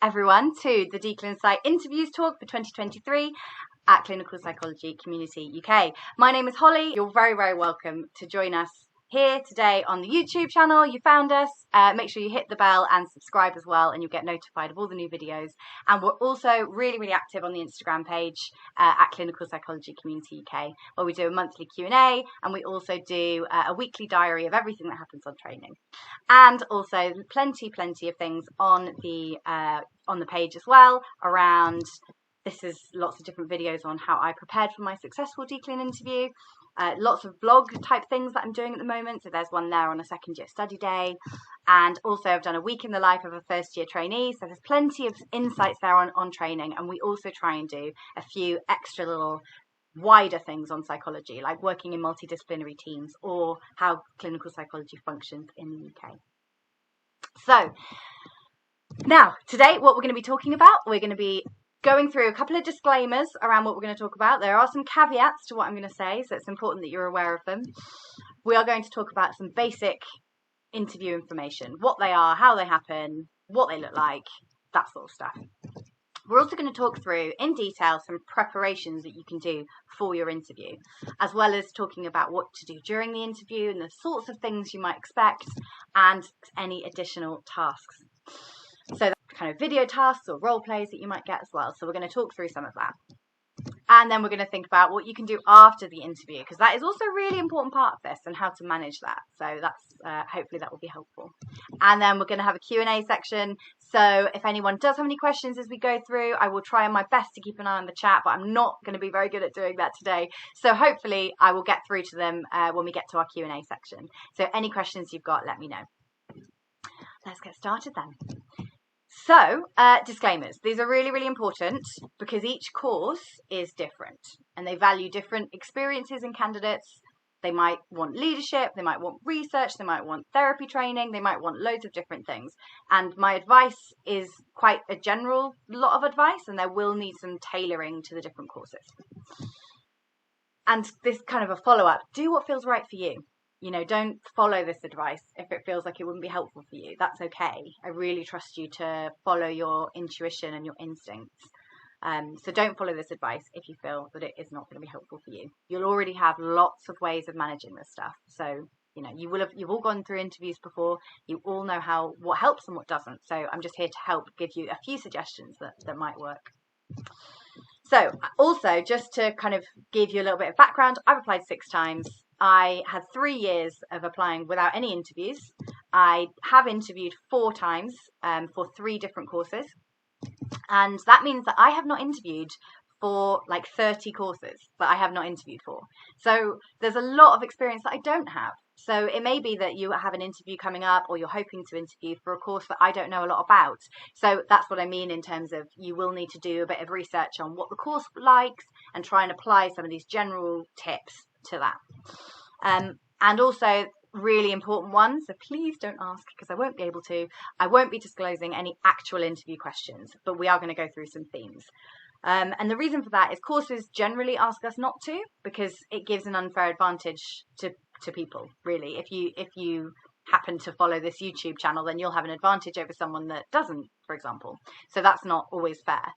everyone to the DClinPsy interviews talk for 2023 at Clinical Psychology Community UK. My name is Holly. You're very, very welcome to join us here today on the YouTube channel. You found us. Make sure you hit the bell and subscribe as well, and you'll get notified of all the new videos. And we're also really, really active on the Instagram page at Clinical Psychology Community UK, where we do a monthly Q&A, and we also do a weekly diary of everything that happens on training. And also plenty of things on the page as well around. This is lots of different videos on how I prepared for my successful DClin interview. Lots of blog type things that I'm doing at the moment. So there's one there on a second year study day. And also I've done a week in the life of a first year trainee. So there's plenty of insights there on training. And we also try and do a few extra little wider things on psychology, like working in multidisciplinary teams or how clinical psychology functions in the UK. So now today, what we're going to be talking about, we're going to be going through a couple of disclaimers around what we're going to talk about. There are some caveats to what I'm going to say, so it's important that you're aware of them. We are going to talk about some basic interview information, what they are, how they happen, what they look like, that sort of stuff. We're also going to talk through in detail some preparations that you can do for your interview, as well as talking about what to do during the interview and the sorts of things you might expect and any additional tasks. So kind of video tasks or role plays that you might get as well. So we're going to talk through some of that. And then we're going to think about what you can do after the interview, because that is also a really important part of this and how to manage that. So that's hopefully that will be helpful. And then we're going to have a Q&A section. So if anyone does have any questions as we go through, I will try my best to keep an eye on the chat, but I'm not going to be very good at doing that today. So hopefully I will get through to them when we get to our Q&A section. So any questions you've got, let me know. Let's get started then. So, disclaimers. These are really, really important because each course is different and they value different experiences in candidates. They might want leadership, they might want research, they might want therapy training, they might want loads of different things. And my advice is quite a general lot of advice, and there will need some tailoring to the different courses. And this kind of a follow-up, do what feels right for you. You know, don't follow this advice if it feels like it wouldn't be helpful for you. That's okay. I really trust you to follow your intuition and your instincts. So don't follow this advice if you feel that it is not going to be helpful for you. You'll already have lots of ways of managing this stuff. So, you know, you've all gone through interviews before. You all know what helps and what doesn't. So I'm just here to help give you a few suggestions that might work. So also, just to kind of give you a little bit of background, I've applied 6 times. I had 3 years of applying without any interviews. I have interviewed 4 times for 3 different courses. And that means that I have not interviewed for like 30 courses that I have not interviewed for. So there's a lot of experience that I don't have. So it may be that you have an interview coming up or you're hoping to interview for a course that I don't know a lot about. So that's what I mean in terms of you will need to do a bit of research on what the course likes and try and apply some of these general tips to that. And also really important one, so please don't ask because I won't be able to. I won't be disclosing any actual interview questions, but we are going to go through some themes. And the reason for that is courses generally ask us not to, because it gives an unfair advantage to people, really. If you happen to follow this YouTube channel, then you'll have an advantage over someone that doesn't, for example. So that's not always fair.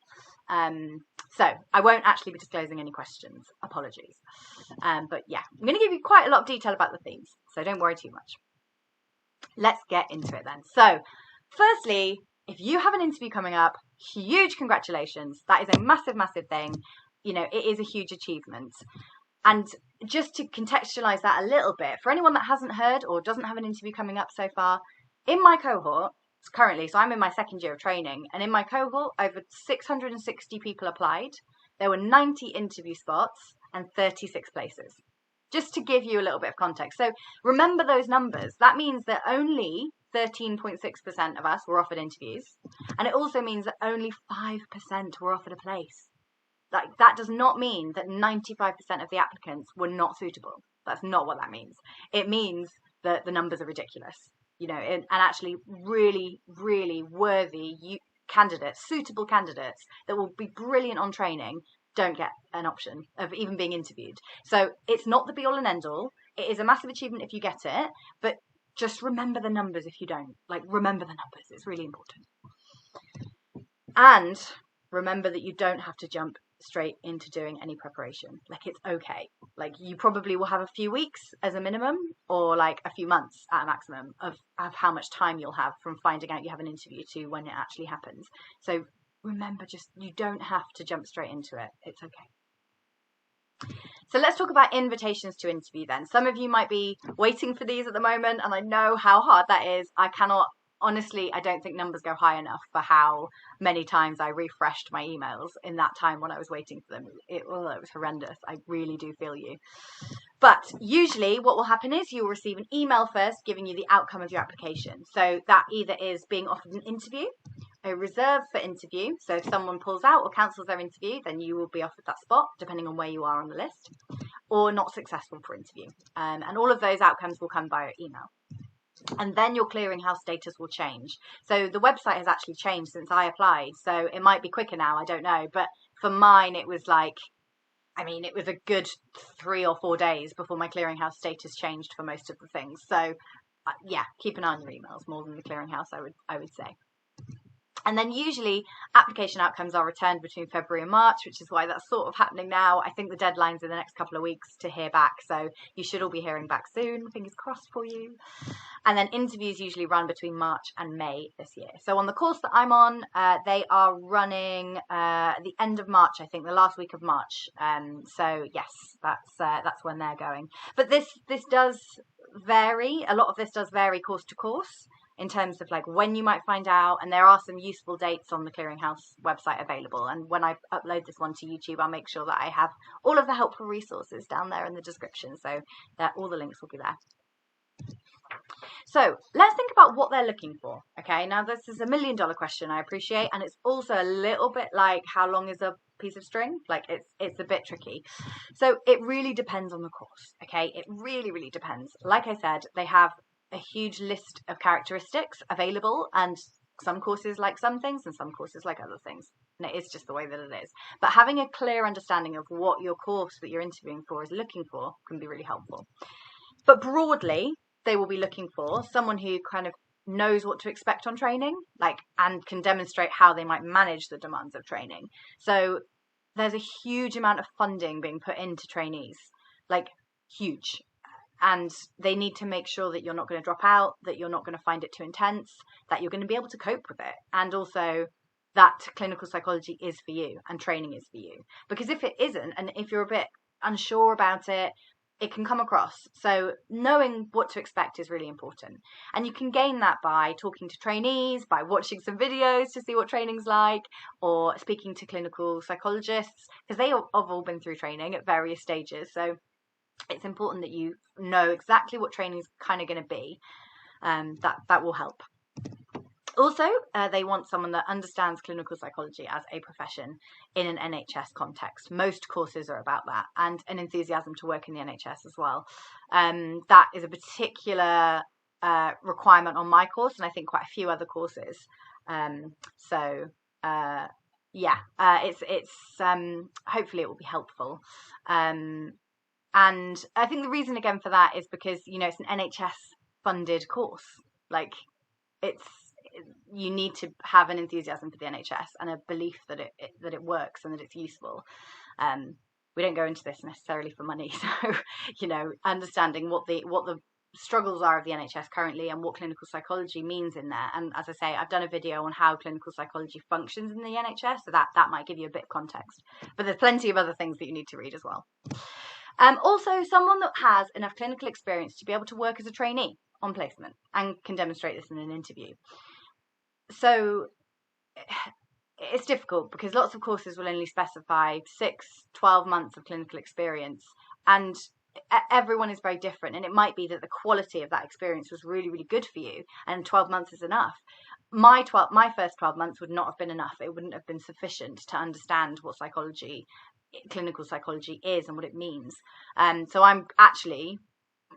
So I won't actually be disclosing any questions. Apologies. But yeah, I'm going to give you quite a lot of detail about the themes, so don't worry too much. Let's get into it then. So firstly, if you have an interview coming up, huge congratulations. That is a massive, massive thing. You know, it is a huge achievement. And just to contextualize that a little bit, for anyone that hasn't heard or doesn't have an interview coming up so far, in my cohort, currently, so I'm in my 2nd year of training, and in my cohort, over 660 people applied. There were 90 interview spots and 36 places. Just to give you a little bit of context. So remember those numbers. That means that only 13.6% of us were offered interviews. And it also means that only 5% were offered a place. Like, that does not mean that 95% of the applicants were not suitable. That's not what that means. It means that the numbers are ridiculous. You know, and actually really, really worthy candidates, suitable candidates that will be brilliant on training don't get an option of even being interviewed. So it's not the be all and end all. It is a massive achievement if you get it, but just remember the numbers if you don't. Like, remember the numbers. It's really important. And remember that you don't have to jump straight into doing any preparation. Like, it's okay. Like, you probably will have a few weeks as a minimum, or like a few months at a maximum of how much time you'll have from finding out you have an interview to when it actually happens. So remember, just, you don't have to jump straight into it. It's okay. So let's talk about invitations to interview then. Some of you might be waiting for these at the moment, and I know how hard that is. Honestly, I don't think numbers go high enough for how many times I refreshed my emails in that time when I was waiting for them. It was horrendous. I really do feel you. But usually what will happen is you'll receive an email first giving you the outcome of your application. So that either is being offered an interview, a reserve for interview. So if someone pulls out or cancels their interview, then you will be offered that spot, depending on where you are on the list, or not successful for interview. And all of those outcomes will come via email. And then your clearinghouse status will change. So the website has actually changed since I applied. So it might be quicker now, I don't know. But for mine, it was like, it was a good 3 or 4 days before my clearinghouse status changed for most of the things. So yeah, keep an eye on your emails more than the clearinghouse, I would say. And then usually application outcomes are returned between February and March, which is why that's sort of happening now. I think the deadline's in the next couple of weeks to hear back. So you should all be hearing back soon. Fingers crossed for you. And then interviews usually run between March and May this year. So on the course that I'm on, they are running at the end of March, I think, the last week of March. So yes, that's when they're going. But this does vary. A lot of this does vary course to course, in terms of like when you might find out, and there are some useful dates on the clearinghouse website available. And when I upload this one to YouTube, I'll make sure that I have all of the helpful resources down there in the description, so that all the links will be there. So let's think about what they're looking for. Okay, now this is $1 million question, I appreciate, and it's also a little bit like how long is a piece of string? Like, it's a bit tricky. So it really depends on the course. Okay, it really depends. Like I said, they have a huge list of characteristics available, and some courses like some things and some courses like other things, and it is just the way that it is. But having a clear understanding of what your course that you're interviewing for is looking for can be really helpful. But broadly, they will be looking for someone who kind of knows what to expect on training, like, and can demonstrate how they might manage the demands of training. So there's a huge amount of funding being put into trainees, like huge. And they need to make sure that you're not going to drop out, that you're not going to find it too intense, that you're going to be able to cope with it. And also that clinical psychology is for you and training is for you. Because if it isn't, and if you're a bit unsure about it, it can come across. So knowing what to expect is really important. And you can gain that by talking to trainees, by watching some videos to see what training's like, or speaking to clinical psychologists, because they have all been through training at various stages. So it's important that you know exactly what training is kind of going to be. That will help. Also, they want someone that understands clinical psychology as a profession in an NHS context. Most courses are about that, and an enthusiasm to work in the NHS as well. That is a particular requirement on my course, and I think quite a few other courses. Hopefully it will be helpful. And I think the reason again for that is because, it's an NHS funded course. Like, you need to have an enthusiasm for the NHS and a belief that it works and that it's useful. We don't go into this necessarily for money, so understanding what the struggles are of the NHS currently and what clinical psychology means in there. And as I say, I've done a video on how clinical psychology functions in the NHS, so that might give you a bit of context. But there's plenty of other things that you need to read as well. Also, someone that has enough clinical experience to be able to work as a trainee on placement and can demonstrate this in an interview. So it's difficult because lots of courses will only specify 6-12 months of clinical experience, and everyone is very different, and it might be that the quality of that experience was really good for you and 12 months is enough. My first 12 months would not have been enough. It wouldn't have been sufficient to understand what clinical psychology is and what it means. So I'm actually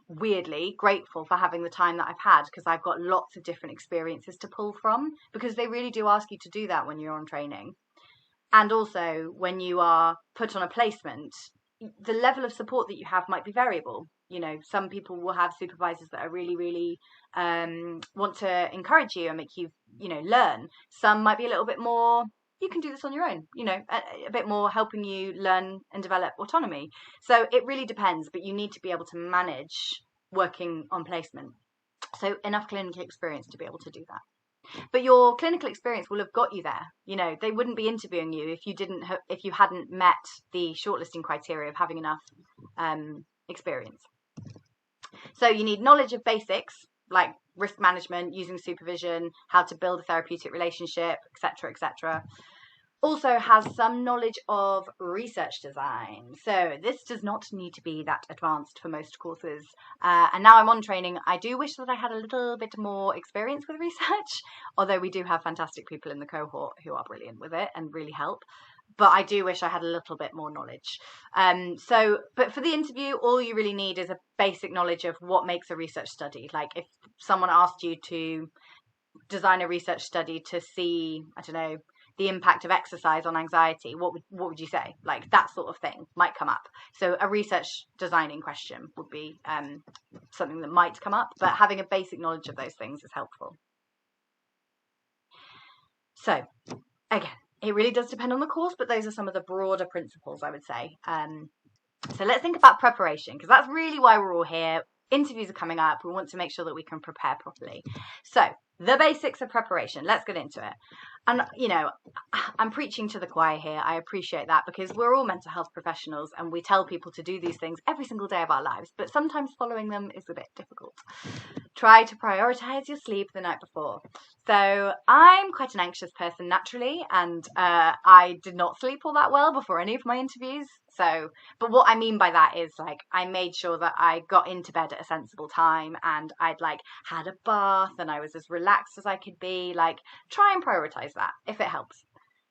weirdly grateful for having the time that I've had, because I've got lots of different experiences to pull from, because they really do ask you to do that when you're on training. And also when you are put on a placement, the level of support that you have might be variable. Some people will have supervisors that are really want to encourage you and make you learn. Some might be a little bit more you can do this on your own, you know, a bit more helping you learn and develop autonomy. So it really depends, but you need to be able to manage working on placement. So enough clinical experience to be able to do that. But your clinical experience will have got you there. You know, they wouldn't be interviewing you if you hadn't met the shortlisting criteria of having enough experience. So you need knowledge of basics like risk management, using supervision, how to build a therapeutic relationship, etc., etc. Also has some knowledge of research design. So this does not need to be that advanced for most courses. And now I'm on training. I do wish that I had a little bit more experience with research, although we do have fantastic people in the cohort who are brilliant with it and really help. But I do wish I had a little bit more knowledge. But for the interview, all you really need is a basic knowledge of what makes a research study. Like if someone asked you to design a research study to see, I don't know, the impact of exercise on anxiety, what would you say? Like that sort of thing might come up. So a research designing question would be something that might come up, but having a basic knowledge of those things is helpful. So again, it really does depend on the course, but those are some of the broader principles, I would say. So let's think about preparation, because that's really why we're all here. Interviews are coming up. We want to make sure that we can prepare properly. So the basics of preparation, let's get into it. And, you know, I'm preaching to the choir here. I appreciate that because we're all mental health professionals and we tell people to do these things every single day of our lives, but sometimes following them is a bit difficult. Try to prioritize your sleep the night before. So I'm quite an anxious person naturally, and I did not sleep all that well before any of my interviews. So, but what I mean by that is like I made sure that I got into bed at a sensible time and I'd like had a bath and I was as relaxed as I could be. Like try and prioritize that if it helps.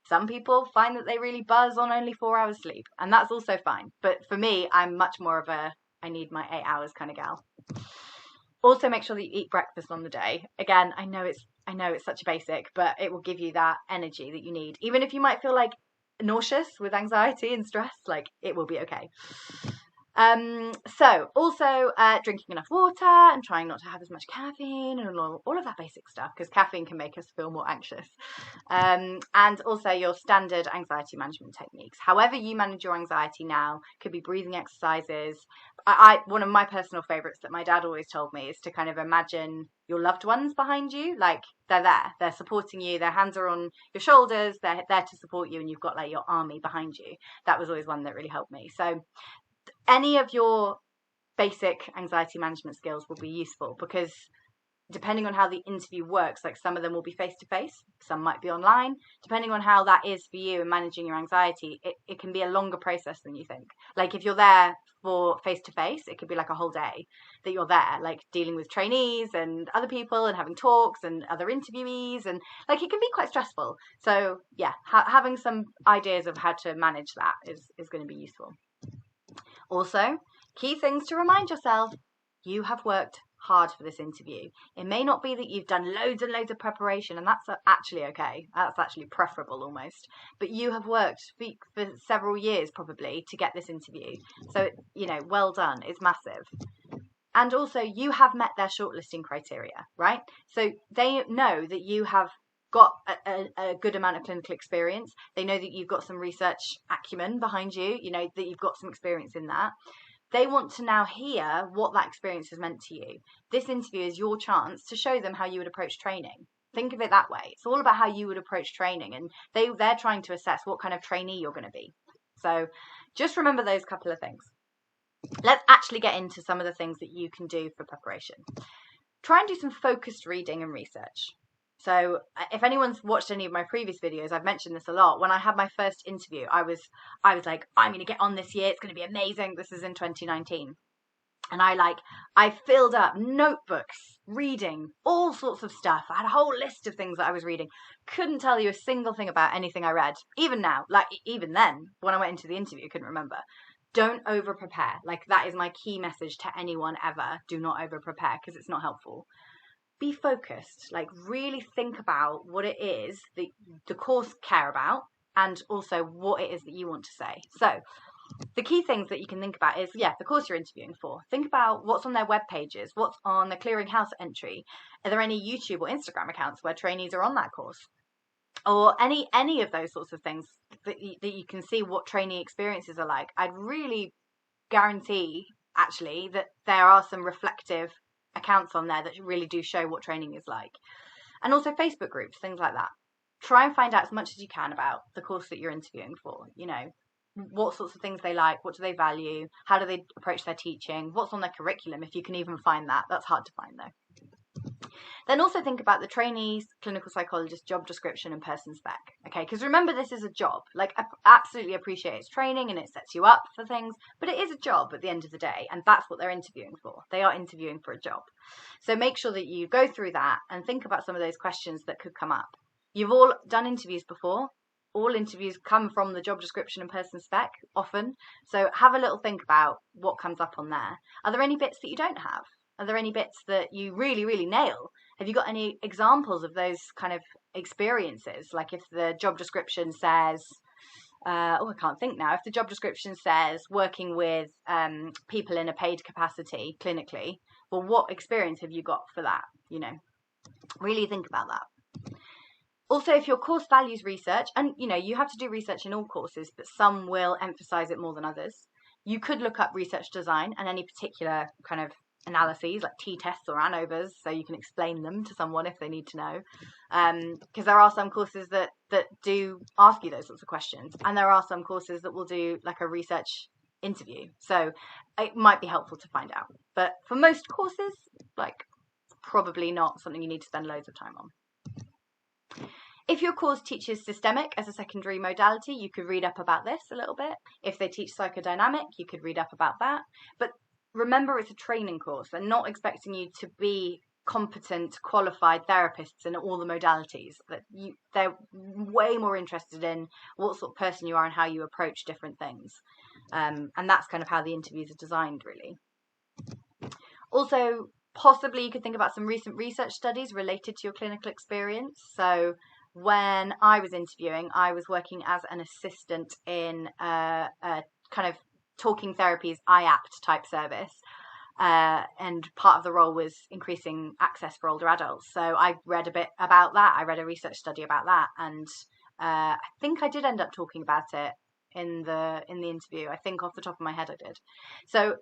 Some people find that they really buzz on only 4 hours sleep, and that's also fine. But for me, I'm much more of a I need my 8 hours kind of gal. Also make sure that you eat breakfast on the day. Again, I know it's such a basic, but it will give you that energy that you need. Even if you might feel like nauseous with anxiety and stress, like it will be okay. So also drinking enough water and trying not to have as much caffeine and all of that basic stuff, because caffeine can make us feel more anxious. And also your standard anxiety management techniques. However you manage your anxiety now, could be breathing exercises. One of my personal favorites that my dad always told me is to kind of imagine your loved ones behind you, like they're there, they're supporting you, their hands are on your shoulders, they're there to support you, and you've got like your army behind you. That was always one that really helped me. So any of your basic anxiety management skills will be useful, because depending on how the interview works, like some of them will be face-to-face, some might be online. Depending on how that is for you and managing your anxiety, it can be a longer process than you think. Like if you're there for face-to-face, it could be like a whole day that you're there, like dealing with trainees and other people and having talks and other interviewees, and like it can be quite stressful. So yeah, having some ideas of how to manage that is going to be useful. Also, key things to remind yourself: you have worked hard for this interview. It may not be that you've done loads and loads of preparation, and that's actually okay. That's actually preferable almost. But you have worked for several years probably to get this interview. So, you know, well done. It's massive. And also, you have met their shortlisting criteria, right? So they know that you have got a good amount of clinical experience. They know that you've got some research acumen behind you, you know, that you've got some experience in that. They want to now hear what that experience has meant to you. This interview is your chance to show them how you would approach training. Think of it that way. It's all about how you would approach training, and they're trying to assess what kind of trainee you're going to be. So just remember those couple of things. Let's actually get into some of the things that you can do for preparation. Try and do some focused reading and research. So if anyone's watched any of my previous videos, I've mentioned this a lot. When I had my first interview, I was like, I'm going to get on this year. It's going to be amazing. This is in 2019. And I filled up notebooks, reading all sorts of stuff. I had a whole list of things that I was reading. Couldn't tell you a single thing about anything I read. Even now, like even then, when I went into the interview, I couldn't remember. Don't over prepare. Like that is my key message to anyone ever. Do not over prepare, because it's not helpful. Be focused, like really think about what it is that the course care about, and also what it is that you want to say. So the key things that you can think about is, the course you're interviewing for. Think about what's on their web pages, what's on the clearinghouse entry. Are there any YouTube or Instagram accounts where trainees are on that course? or any of those sorts of things that you can see what training experiences are like, I'd really guarantee actually that there are some reflective accounts on there that really do show what training is like. And also Facebook groups, things like that. Try and find out as much as you can about the course that you're interviewing for. You know, what sorts of things they like, what do they value, how do they approach their teaching, what's on their curriculum, if you can even find that. That's hard to find though. Then also think about the trainee's clinical psychologist job description and person spec. Okay, because remember, this is a job. Like, I absolutely appreciate it's training and it sets you up for things, but it is a job at the end of the day, and that's what they're interviewing for. They are interviewing for a job. So make sure that you go through that and think about some of those questions that could come up. You've all done interviews before. All interviews come from the job description and person spec often. So have a little think about what comes up on there. Are there any bits that you don't have? Are there any bits that you really, really nail? Have you got any examples of those kind of experiences? Like if the job description says, I can't think now. If the job description says working with people in a paid capacity clinically, well, what experience have you got for that? You know, really think about that. Also, if your course values research, and you know, you have to do research in all courses, but some will emphasize it more than others. You could look up research design and any particular kind of analyses like t-tests or ANOVAs, so you can explain them to someone if they need to know, because there are some courses that do ask you those sorts of questions, and there are some courses that will do like a research interview, so it might be helpful to find out. But for most courses, like, probably not something you need to spend loads of time on. If your course teaches systemic as a secondary modality, you could read up about this a little bit. If they teach psychodynamic, you could read up about that. But remember, it's a training course. They're not expecting you to be competent, qualified therapists in all the modalities. They're way more interested in what sort of person you are and how you approach different things. And that's kind of how the interviews are designed, really. Also, possibly you could think about some recent research studies related to your clinical experience. So when I was interviewing, I was working as an assistant in a kind of talking therapies IAPT type service, and part of the role was increasing access for older adults. So I read a bit about that. I read a research study about that, and I think I did end up talking about it in the interview. I think off the top of my head I did. So,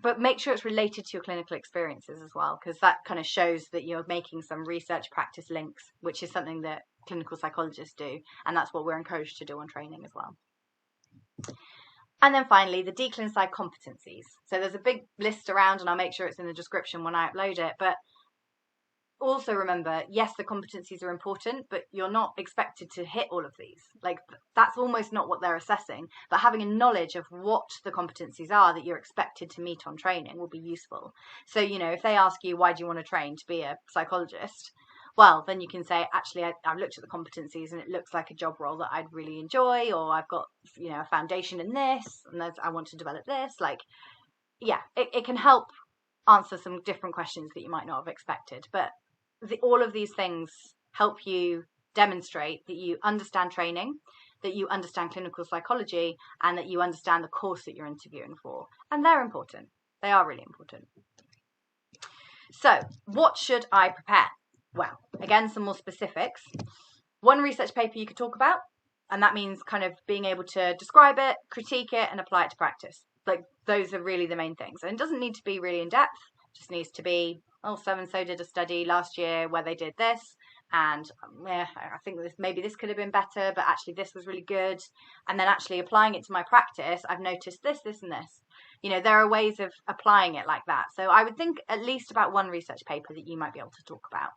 but make sure it's related to your clinical experiences as well, because that kind of shows that you're making some research practice links, which is something that clinical psychologists do, and that's what we're encouraged to do on training as well. And then finally, the DClinPsy competencies. So there's a big list around, and I'll make sure it's in the description when I upload it, but also remember, yes, the competencies are important, but you're not expected to hit all of these. Like, that's almost not what they're assessing, but having a knowledge of what the competencies are that you're expected to meet on training will be useful. So, you know, if they ask you, why do you want to train to be a psychologist? Well, then you can say, actually, I've looked at the competencies and it looks like a job role that I'd really enjoy, or I've got, you know, a foundation in this, and I want to develop this. Like, yeah, it can help answer some different questions that you might not have expected, but all of these things help you demonstrate that you understand training, that you understand clinical psychology, and that you understand the course that you're interviewing for. And they're important. They are really important. So, what should I prepare? Well, again, some more specifics. One research paper you could talk about, and that means kind of being able to describe it, critique it, and apply it to practice. Like, those are really the main things. And it doesn't need to be really in depth. It just needs to be, oh, so-and-so did a study last year where they did this, and I think maybe this could have been better, but actually this was really good. And then actually applying it to my practice, I've noticed this, this, and this. You know, there are ways of applying it like that. So I would think at least about one research paper that you might be able to talk about.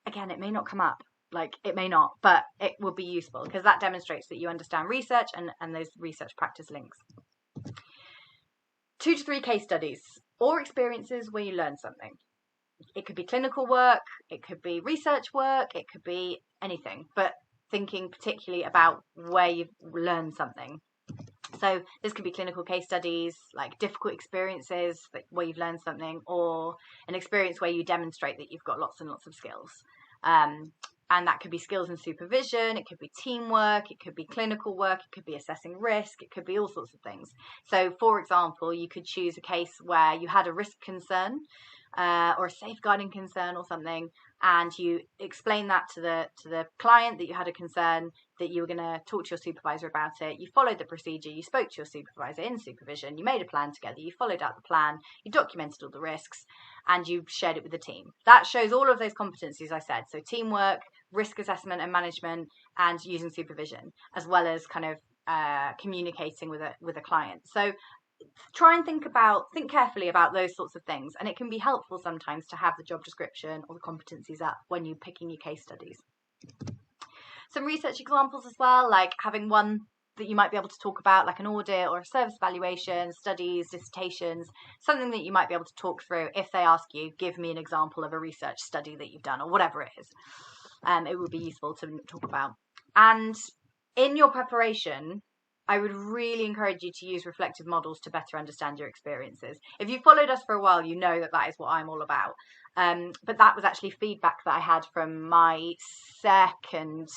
Again, it may not come up, like it may not, but it will be useful because that demonstrates that you understand research and those research practice links. 2 to 3 case studies or experiences where you learn something. It could be clinical work, it could be research work, it could be anything, but thinking particularly about where you've learned something. So this could be clinical case studies, like difficult experiences where you've learned something, or an experience where you demonstrate that you've got lots and lots of skills. And that could be skills in supervision, it could be teamwork, it could be clinical work, it could be assessing risk, it could be all sorts of things. So, for example, you could choose a case where you had a risk concern, or a safeguarding concern or something, and you explain that to the client that you had a concern, that you were going to talk to your supervisor about it. You followed the procedure, you spoke to your supervisor in supervision, you made a plan together, you followed out the plan, you documented all the risks, and you shared it with the team. That shows all of those competencies I said. So teamwork, risk assessment and management, and using supervision, as well as kind of communicating with a client. So try and think carefully about those sorts of things, and it can be helpful sometimes to have the job description or the competencies up when you're picking your case studies. Some research examples as well, like having one that you might be able to talk about, like an audit or a service evaluation, studies, dissertations, something that you might be able to talk through if they ask you, give me an example of a research study that you've done, or whatever it is. It would be useful to talk about. And in your preparation, I would really encourage you to use reflective models to better understand your experiences. If you've followed us for a while, you know that is what I'm all about. But that was actually feedback that I had from my second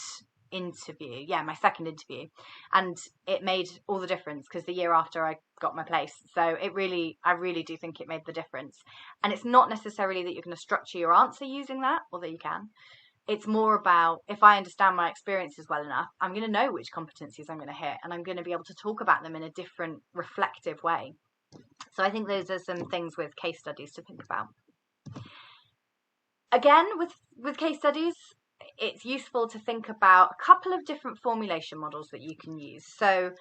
interview. My second interview. And it made all the difference, because the year after I got my place. So I really do think it made the difference. And it's not necessarily that you're going to structure your answer using that, although you can. It's more about, if I understand my experiences well enough, I'm going to know which competencies I'm going to hit, and I'm going to be able to talk about them in a different reflective way. So I think those are some things with case studies to think about. Again, with case studies, it's useful to think about a couple of different formulation models that you can use. So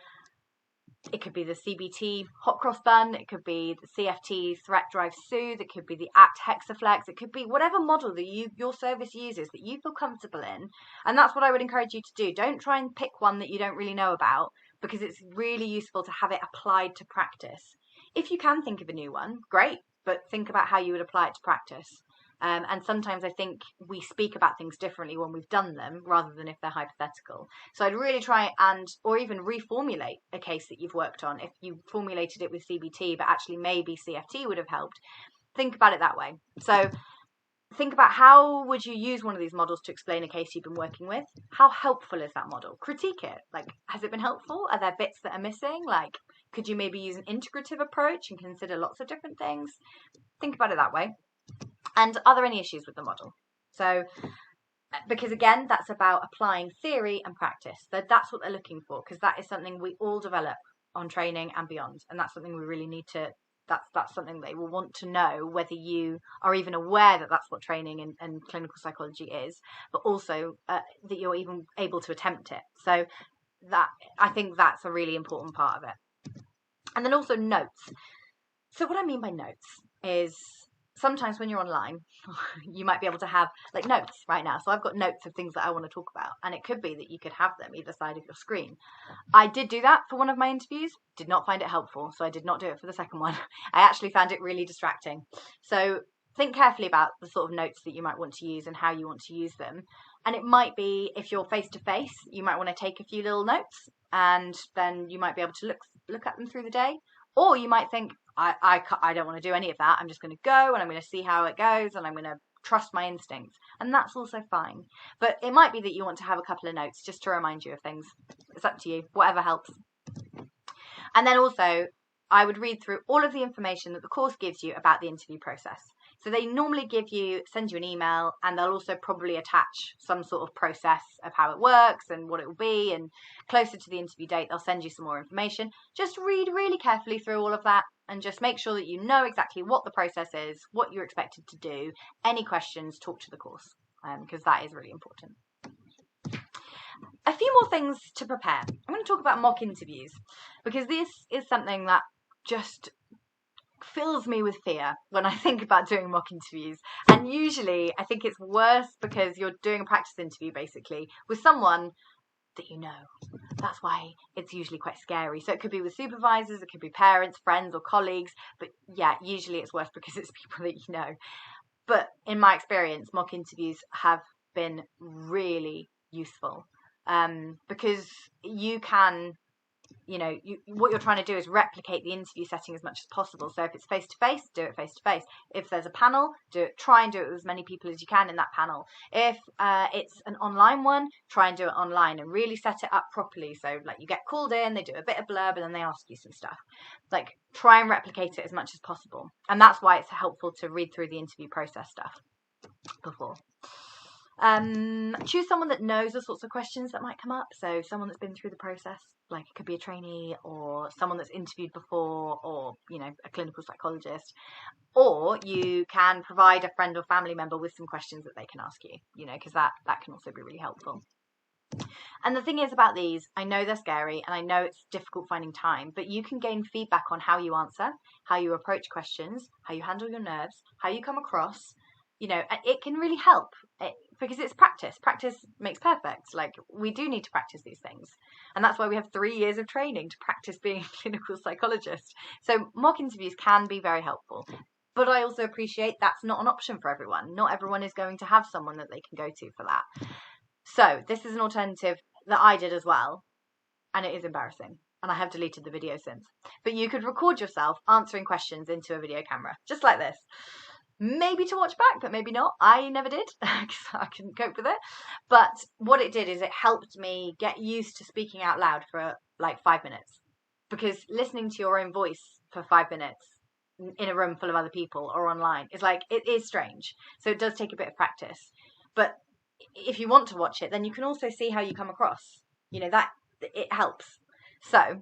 it could be the CBT hot cross bun, it could be the CFT threat drive soothe, it could be the ACT hexaflex, it could be whatever model that your service uses that you feel comfortable in. And that's what I would encourage you to do. Don't try and pick one that you don't really know about, because it's really useful to have it applied to practice. If you can think of a new one, great, but think about how you would apply it to practice. And sometimes I think we speak about things differently when we've done them, rather than if they're hypothetical. So I'd really try or even reformulate a case that you've worked on. If you formulated it with CBT, but actually maybe CFT would have helped, think about it that way. So think about, how would you use one of these models to explain a case you've been working with? How helpful is that model? Critique it. Like, has it been helpful? Are there bits that are missing? Like, could you maybe use an integrative approach and consider lots of different things? Think about it that way. And are there any issues with the model? So, because again, that's about applying theory and practice. So that's what they're looking for, because that is something we all develop on training and beyond. And that's something we really need to, that's something they will want to know, whether you are even aware that that's what training and clinical psychology is, but also that you're even able to attempt it. So that, I think that's a really important part of it. And then also notes. So what I mean by notes is, sometimes when you're online, you might be able to have like notes right now. So I've got notes of things that I want to talk about, and it could be that you could have them either side of your screen. I did do that for one of my interviews, did not find it helpful, so I did not do it for the second one. I actually found it really distracting. So think carefully about the sort of notes that you might want to use and how you want to use them. And it might be, if you're face to face, you might want to take a few little notes, and then you might be able to look at them through the day. Or you might think, I don't want to do any of that. I'm just going to go and I'm going to see how it goes, and I'm going to trust my instincts. And that's also fine. But it might be that you want to have a couple of notes just to remind you of things. It's up to you, whatever helps. And then also, I would read through all of the information that the course gives you about the interview process. So they normally send you an email, and they'll also probably attach some sort of process of how it works and what it will be. And closer to the interview date, they'll send you some more information. Just read really carefully through all of that, and just make sure that you know exactly what the process is, what you're expected to do. Any questions, talk to the course, because that is really important. A few more things to prepare. I'm going to talk about mock interviews, because this is something that just fills me with fear when I think about doing mock interviews. And usually I think it's worse because you're doing a practice interview basically with someone that you know. That's why it's usually quite scary. So it could be with supervisors, it could be parents, friends or colleagues, but yeah, usually it's worse because it's people that you know. But in my experience, mock interviews have been really useful, because you can You know, what you're trying to do is replicate the interview setting as much as possible. So if it's face-to-face, do it face-to-face. If there's a panel, try and do it with as many people as you can in that panel. If it's an online one, try and do it online and really set it up properly. So like you get called in, they do a bit of blurb, and then they ask you some stuff. Like try and replicate it as much as possible. And that's why it's helpful to read through the interview process stuff before. Choose someone that knows the sorts of questions that might come up. So someone that's been through the process, like it could be a trainee or someone that's interviewed before, or, you know, a clinical psychologist. Or you can provide a friend or family member with some questions that they can ask you, you know, because that can also be really helpful. And the thing is about these, I know they're scary and I know it's difficult finding time, but you can gain feedback on how you answer, how you approach questions, how you handle your nerves, how you come across. You know, it can really help because it's practice. Practice makes perfect. Like, we do need to practice these things. And that's why we have 3 years of training to practice being a clinical psychologist. So mock interviews can be very helpful. But I also appreciate that's not an option for everyone. Not everyone is going to have someone that they can go to for that. So this is an alternative that I did as well. And it is embarrassing. And I have deleted the video since. But you could record yourself answering questions into a video camera, just like this. Maybe to watch back, but maybe not. I never did because I couldn't cope with it. But what it did is it helped me get used to speaking out loud for like 5 minutes. Because listening to your own voice for 5 minutes in a room full of other people or online is like, it is strange. So it does take a bit of practice. But if you want to watch it, then you can also see how you come across. You know, that it helps. So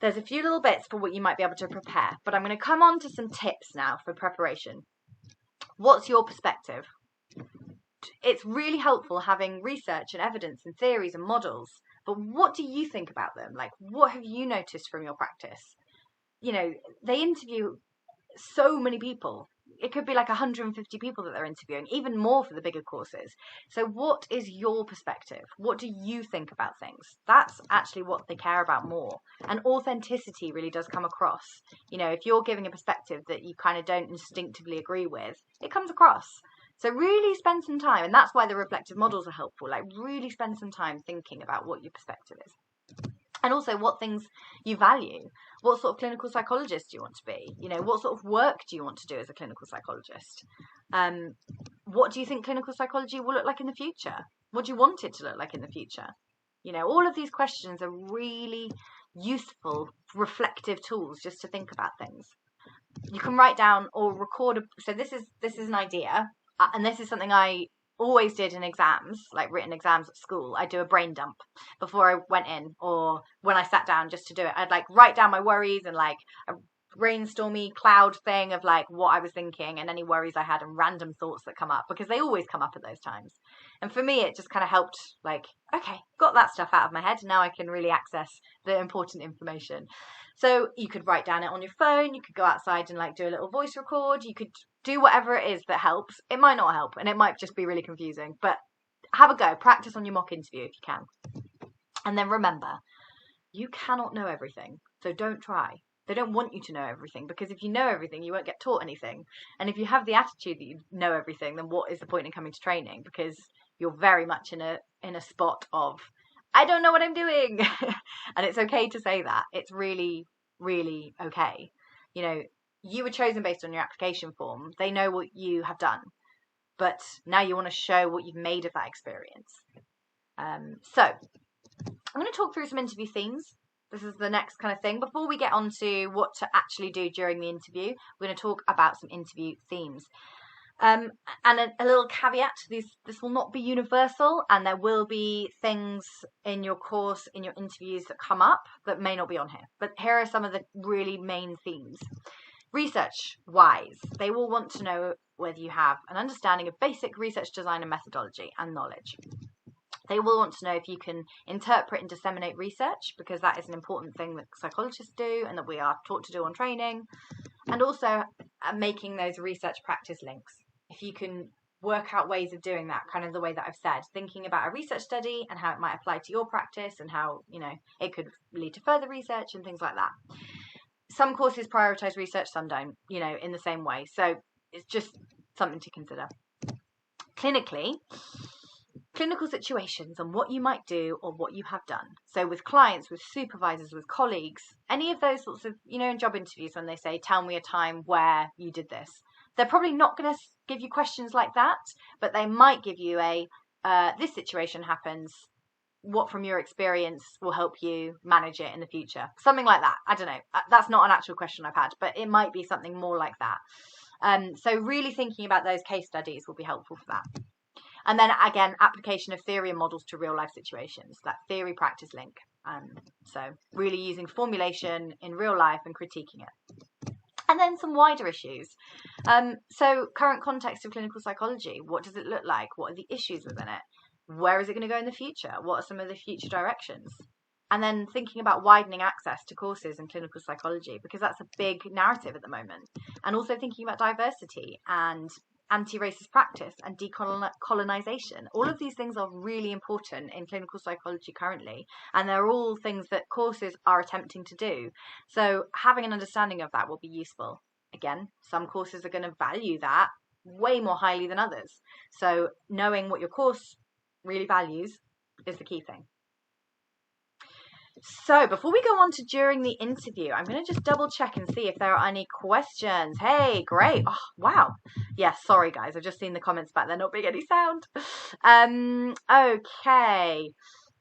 there's a few little bits for what you might be able to prepare. But I'm going to come on to some tips now for preparation. What's your perspective? It's really helpful having research and evidence and theories and models, but what do you think about them? Like, what have you noticed from your practice? You know, they interview so many people. It could be like 150 people that they're interviewing, even more for the bigger courses. So what is your perspective? What do you think about things? That's actually what they care about more. And authenticity really does come across. You know, if you're giving a perspective that you kind of don't instinctively agree with, it comes across. So really spend some time. And that's why the reflective models are helpful. Like, really spend some time thinking about what your perspective is. And also what things you value. What sort of clinical psychologist do you want to be? You know, what sort of work do you want to do as a clinical psychologist? What do you think clinical psychology will look like in the future? What do you want it to look like in the future? You know, all of these questions are really useful, reflective tools just to think about things. You can write down or record. So this is an idea, and this is something I always did in exams, like written exams at school. I'd do a brain dump before I went in, or when I sat down just to do it. I'd like write down my worries and like a brainstormy cloud thing of like what I was thinking and any worries I had and random thoughts that come up, because they always come up at those times. And for me, it just kind of helped, like, okay, got that stuff out of my head. Now I can really access the important information. So you could write down it on your phone. You could go outside and like do a little voice record. You could do whatever it is that helps. It might not help and it might just be really confusing, but have a go. Practice on your mock interview if you can. And then remember, you cannot know everything. So don't try. They don't want you to know everything, because if you know everything, you won't get taught anything. And if you have the attitude that you know everything, then what is the point in coming to training? Because you're very much in a spot of, I don't know what I'm doing. And it's okay to say that. It's really, really okay. You know, you were chosen based on your application form. They know what you have done. But now you want to show what you've made of that experience. So I'm going to talk through some interview themes. This is the next kind of thing. Before we get on to what to actually do during the interview, we're going to talk about some interview themes. And a little caveat, this will not be universal, and there will be things in your course, in your interviews that come up that may not be on here. But here are some of the really main themes. Research-wise, they will want to know whether you have an understanding of basic research design and methodology and knowledge. They will want to know if you can interpret and disseminate research, because that is an important thing that psychologists do and that we are taught to do on training. And also making those research practice links. If you can work out ways of doing that, kind of the way that I've said, thinking about a research study and how it might apply to your practice and how, you know, it could lead to further research and things like that. Some courses prioritize research, some don't, you know, in the same way. So it's just something to consider. Clinically, clinical situations and what you might do or what you have done. So with clients, with supervisors, with colleagues, any of those sorts of, in job interviews when they say, tell me a time where you did this, they're probably not going to give you questions like that, but they might give you this situation happens, what from your experience will help you manage it in the future? Something like that. I don't know. That's not an actual question I've had, but it might be something more like that. So really thinking about those case studies will be helpful for that. And then again, application of theory and models to real life situations, that theory practice link. So really using formulation in real life and critiquing it. And then some wider issues. So current context of clinical psychology, what does it look like? What are the issues within it? Where is it going to go in the future? What are some of the future directions? And then thinking about widening access to courses in clinical psychology, because that's a big narrative at the moment. And also thinking about diversity and anti-racist practice and decolonization. All of these things are really important in clinical psychology currently, and they're all things that courses are attempting to do. So having an understanding of that will be useful. Again, some courses are going to value that way more highly than others. So knowing what your course really values is the key thing. So before we go on to during the interview, I'm going to just double check and see if there are any questions. Hey, great. Oh, wow. Yes, sorry guys. I've just seen the comments back there not being any sound. Okay.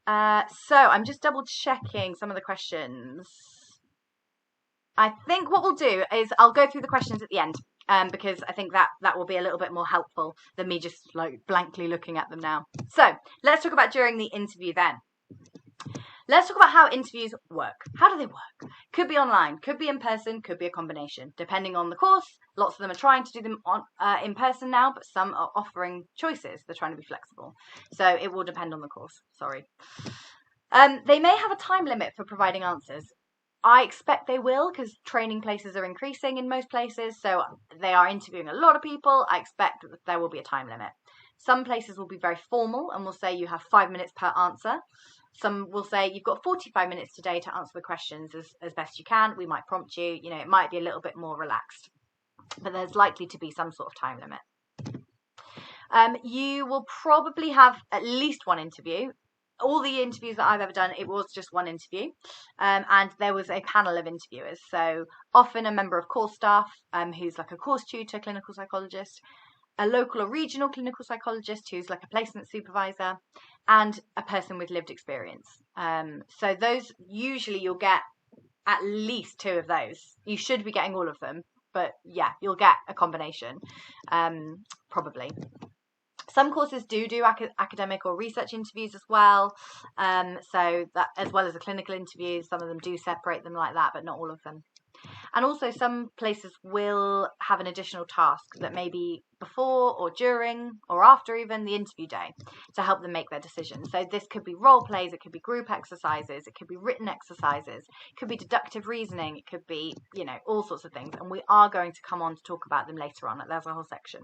So I'm just double checking some of the questions. I think what we'll do is I'll go through the questions at the end. Because I think that will be a little bit more helpful than me just like blankly looking at them now. So let's talk about during the interview then. Let's talk about how interviews work. How do they work? Could be online, could be in person, could be a combination. Depending on the course, lots of them are trying to do them in person now, but some are offering choices. They're trying to be flexible. So it will depend on the course, sorry. They may have a time limit for providing answers. I expect they will, because training places are increasing in most places, so they are interviewing a lot of people. I expect that there will be a time limit. Some places will be very formal and will say you have 5 minutes per answer. Some will say you've got 45 minutes today to answer the questions as best you can. We might prompt you, it might be a little bit more relaxed, but there's likely to be some sort of time limit. You will probably have at least one interview. All the interviews that I've ever done, it was just one interview, and there was a panel of interviewers. So often a member of course staff, who's like a course tutor, clinical psychologist, a local or regional clinical psychologist who's like a placement supervisor, and a person with lived experience. So those, usually you'll get at least 2 of those. You should be getting all of them, but yeah, you'll get a combination, probably. Some courses do academic or research interviews as well. So that, as well as the clinical interviews, some of them do separate them like that, but not all of them. And also some places will have an additional task that may be before or during or after even the interview day to help them make their decision. So this could be role plays, it could be group exercises, it could be written exercises, it could be deductive reasoning, it could be, all sorts of things. And we are going to come on to talk about them later on. There's a whole section.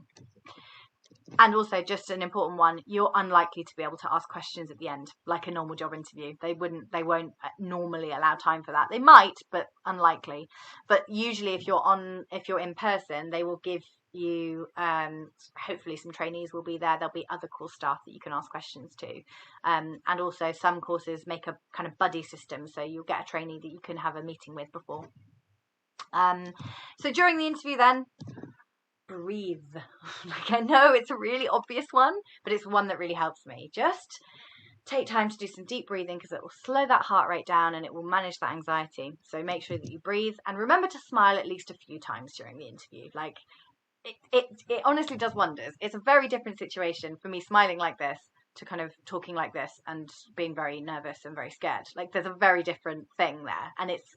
And also, just an important one, you're unlikely to be able to ask questions at the end, like a normal job interview. They won't normally allow time for that. They might, but unlikely. But usually if you're in person, they will give you, hopefully some trainees will be there. There'll be other course staff that you can ask questions to. And also some courses make a kind of buddy system. So you'll get a trainee that you can have a meeting with before. So during the interview then, breathe. Like, I know it's a really obvious one, but it's one that really helps me. Just take time to do some deep breathing, because it will slow that heart rate down and it will manage that anxiety. So make sure that you breathe, and remember to smile at least a few times during the interview. Like, it honestly does wonders. It's a very different situation for me smiling like this to kind of talking like this and being very nervous and very scared. Like, there's a very different thing there, and it's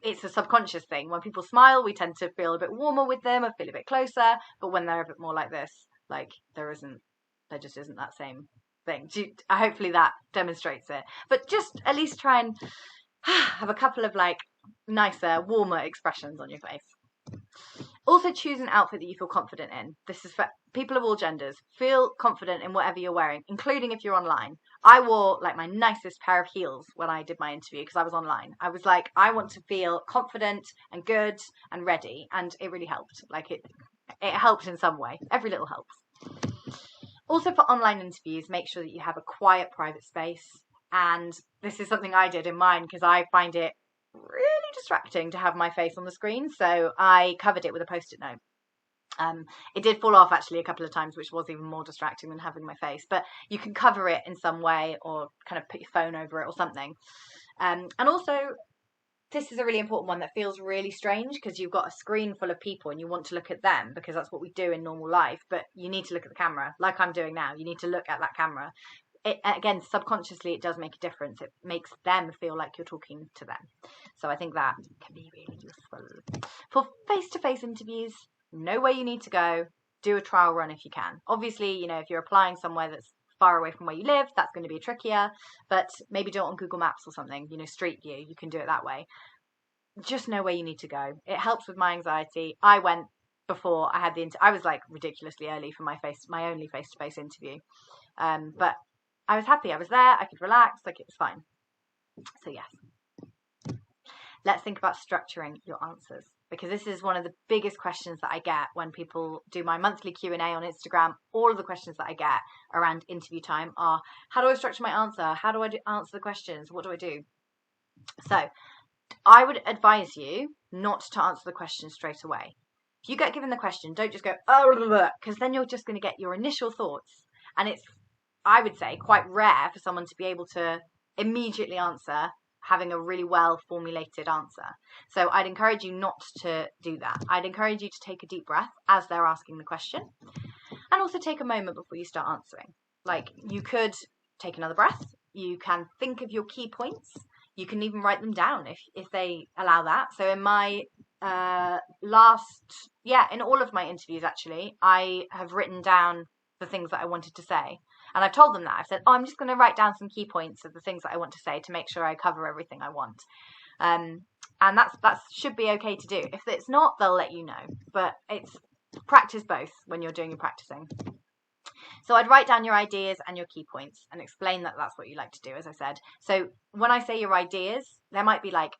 it's a subconscious thing. When people smile, we tend to feel a bit warmer with them or feel a bit closer. But when they're a bit more like this, like there just isn't that same thing. Hopefully that demonstrates it. But just at least try and have a couple of like nicer, warmer expressions on your face. Also choose an outfit that you feel confident in. This is for people of all genders. Feel confident in whatever you're wearing, including if you're online. I wore like my nicest pair of heels when I did my interview because I was online. I was like, I want to feel confident and good and ready, and it really helped. Like it helped in some way. Every little helps. Also for online interviews, make sure that you have a quiet, private space. And this is something I did in mine because I find it really distracting to have my face on the screen. So I covered it with a Post-it note. It did fall off actually a couple of times, which was even more distracting than having my face. But you can cover it in some way or kind of put your phone over it or something. And also, this is a really important one that feels really strange because you've got a screen full of people and you want to look at them because that's what we do in normal life. But you need to look at the camera like I'm doing now. You need to look at that camera. Again, subconsciously, it does make a difference. It makes them feel like you're talking to them. So I think that can be really useful. For face-to-face interviews, know where you need to go. Do a trial run if you can. Obviously, you know, if you're applying somewhere that's far away from where you live, that's going to be trickier. But maybe do it on Google Maps or something. You know, Street View. You can do it that way. Just know where you need to go. It helps with my anxiety. I went before I had the I was like ridiculously early for my only face-to-face interview. But I was happy. I was there. I could relax. Like, it was fine. So yes. Let's think about structuring your answers, because this is one of the biggest questions that I get when people do my monthly Q&A on Instagram. All of the questions that I get around interview time are, how do I structure my answer? How do I answer the questions? What do I do? So I would advise you not to answer the question straight away. If you get given the question, don't just go, oh, because then you're just going to get your initial thoughts. And it's, I would say, quite rare for someone to be able to immediately answer having a really well formulated answer. So I'd encourage you not to do that. I'd encourage you to take a deep breath as they're asking the question, and also take a moment before you start answering. Like, you could take another breath. You can think of your key points. You can even write them down if they allow that. So in my in all of my interviews, actually, I have written down the things that I wanted to say. And I've told them that. I've said, I'm just going to write down some key points of the things that I want to say to make sure I cover everything I want. And that should be okay to do. If it's not, they'll let you know. But it's practice both when you're doing your practicing. So I'd write down your ideas and your key points and explain that that's what you like to do, as I said. So when I say your ideas, there might be like